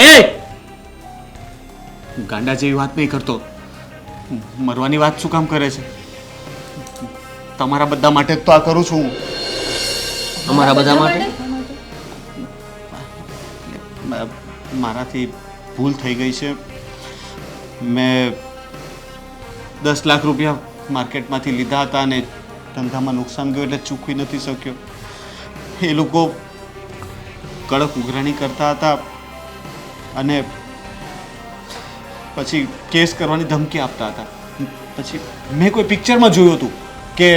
હું ગાંડા જેવી વાત નહીં કરતો. મરવાની વાત શું કામ કરે છે? તમારા બધા માટે જ તો આ કરું છું હું. અમારા બધા માટે મારાથી ભૂલ થઈ ગઈ છે. મેં 10 લાખ રૂપિયા માર્કેટમાંથી લીધા હતા અને ધંધામાં નુકસાન ગયું એટલે ચૂકવી નથી શક્યો. એ લોકો કડક ઉઘરાણી કરતા હતા અને પછી કેસ કરવાની ધમકી આપતા હતા. પછી મેં કોઈ પિક્ચરમાં જોયું હતું કે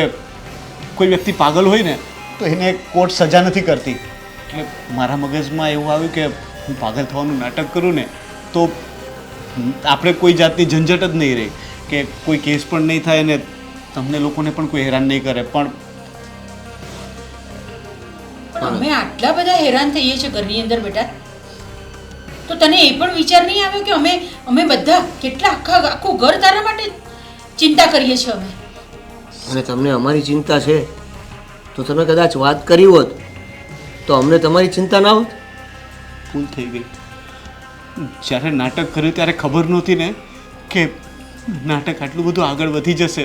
કોઈ વ્યક્તિ પાગલ હોય ને તો એને કોર્ટ સજા નથી કરતી. એટલે મારા મગજમાં એવું આવ્યું કે હું પાગલ થવાનું નાટક કરું ને તો આપણે કોઈ જાતની ઝંઝટ જ નહીં રહે, કે કોઈ કેસ પણ નહીં થાય ને તમને લોકોને પણ કોઈ હેરાન નહીં કરે. પણ અમે આટલા બધા હેરાન થઈએ છીએ ઘરની અંદર બેટા, તો તને એ પણ વિચાર નહીં આવ્યો કે અમે બધા કેટલા આખું ઘર તારા માટે ચિંતા કરીએ છીએ અમે. અને તમને અમારી ચિંતા છે તો તમે કદાચ વાત કરી હોત તો અમને તમારી ચિંતા ના હોત. ભૂલ થઈ ગઈ. જ્યારે નાટક કર્યું ત્યારે ખબર નહોતી ને કે નાટક આટલું બધું આગળ વધી જશે.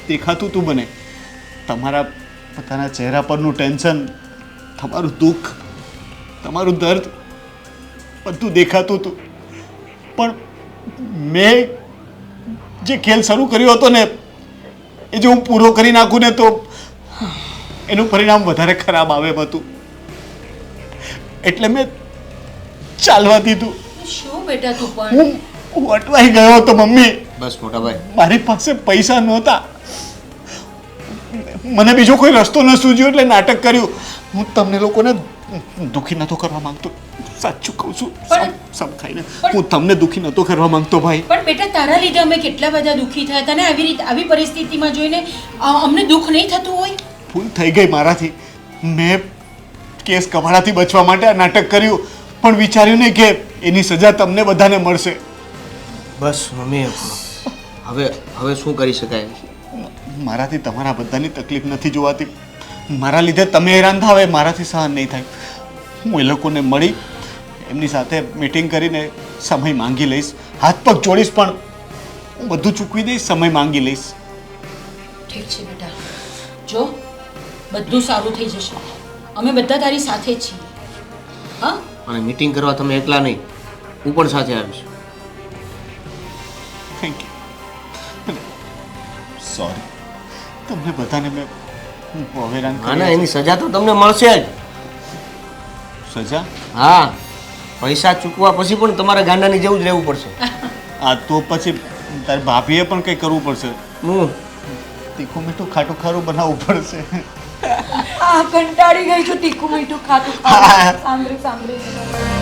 દેખાતું તું મને, તમારા પોતાના ચહેરા પરનું ટેન્શન, તમારું દુઃખ, તમારું દર્દ બધું દેખાતું હતું. પણ મેં જે ખેલ શરૂ કર્યો હતો ને એ જો હું પૂરો કરી નાખું ને તો એનું પરિણામ વધારે ખરાબ આવે એમ હતું. એટલે મેં ચાલવા દીધું. શું બેટા તું પણ હું અટવાઈ ગયો હતો મમ્મી. બસ મોટા ભાઈ, મારી પાસે પૈસા નહોતા, મને બીજો કોઈ રસ્તો ન સૂઝ્યો એટલે નાટક કર્યું. હું તમને લોકોને દુઃખી નહોતો કરવા માંગતો, સાચું કહું છું. સમ ખાઈને હું તમને દુઃખી નહોતો કરવા માંગતો ભાઈ. પણ બેટા તારા લીધે અમે કેટલા બધા દુઃખી થયા. તને આવી પરિસ્થિતિમાં જોઈને અમને દુઃખ નહીં થતું હોય? ભૂલ થઈ ગઈ મારાથી. મેં કેસ કવાડાથી બચવા માટે આ નાટક કર્યું, પણ વિચાર્યું નહીં કે એની સજા તમને બધાને મળશે. બસ મમ્મી, હવે શું કરી શકાય? મારાથી તમારા બધાની તકલીફ નથી જોવાતી. મારા લીધે તમે હેરાન થાવ એ મારાથી સહન નહીં થાય. હું એ લોકોને મળી એમની સાથે મીટિંગ કરીને સમય માંગી લઈશ. હાથ પગ જોડીશ પણ હું બધું ચૂકવી દઈશ, સમય માંગી લઈશ. ઠીક છે બેટા, જો બધું સારું થઈ જશે. અમે બધા તારી સાથે જ છીએ. હા, અને મીટિંગ કરવા તમે એકલા નહીં, હું પણ સાથે આવીશ. Thank you. સોરી, તમને બધાને મેં હેરાન ના ના, કર્યા એની સજા તો તમને મળશે જ. છે. સજા? હા, પૈસા ચૂકવા પછી પણ તમારે ગાંડાની જેવું જ રહેવું પડશે. આ તો પછી તારી ભાભીએ પણ કંઈ કરવું પડશે. હું તીખું મીઠું ખાટું ખારું બનાવવું પડશે. આ કંટાળી ગઈ છું તીખું મીઠું ખાતું ખાતું સાંભળી સાંભળી.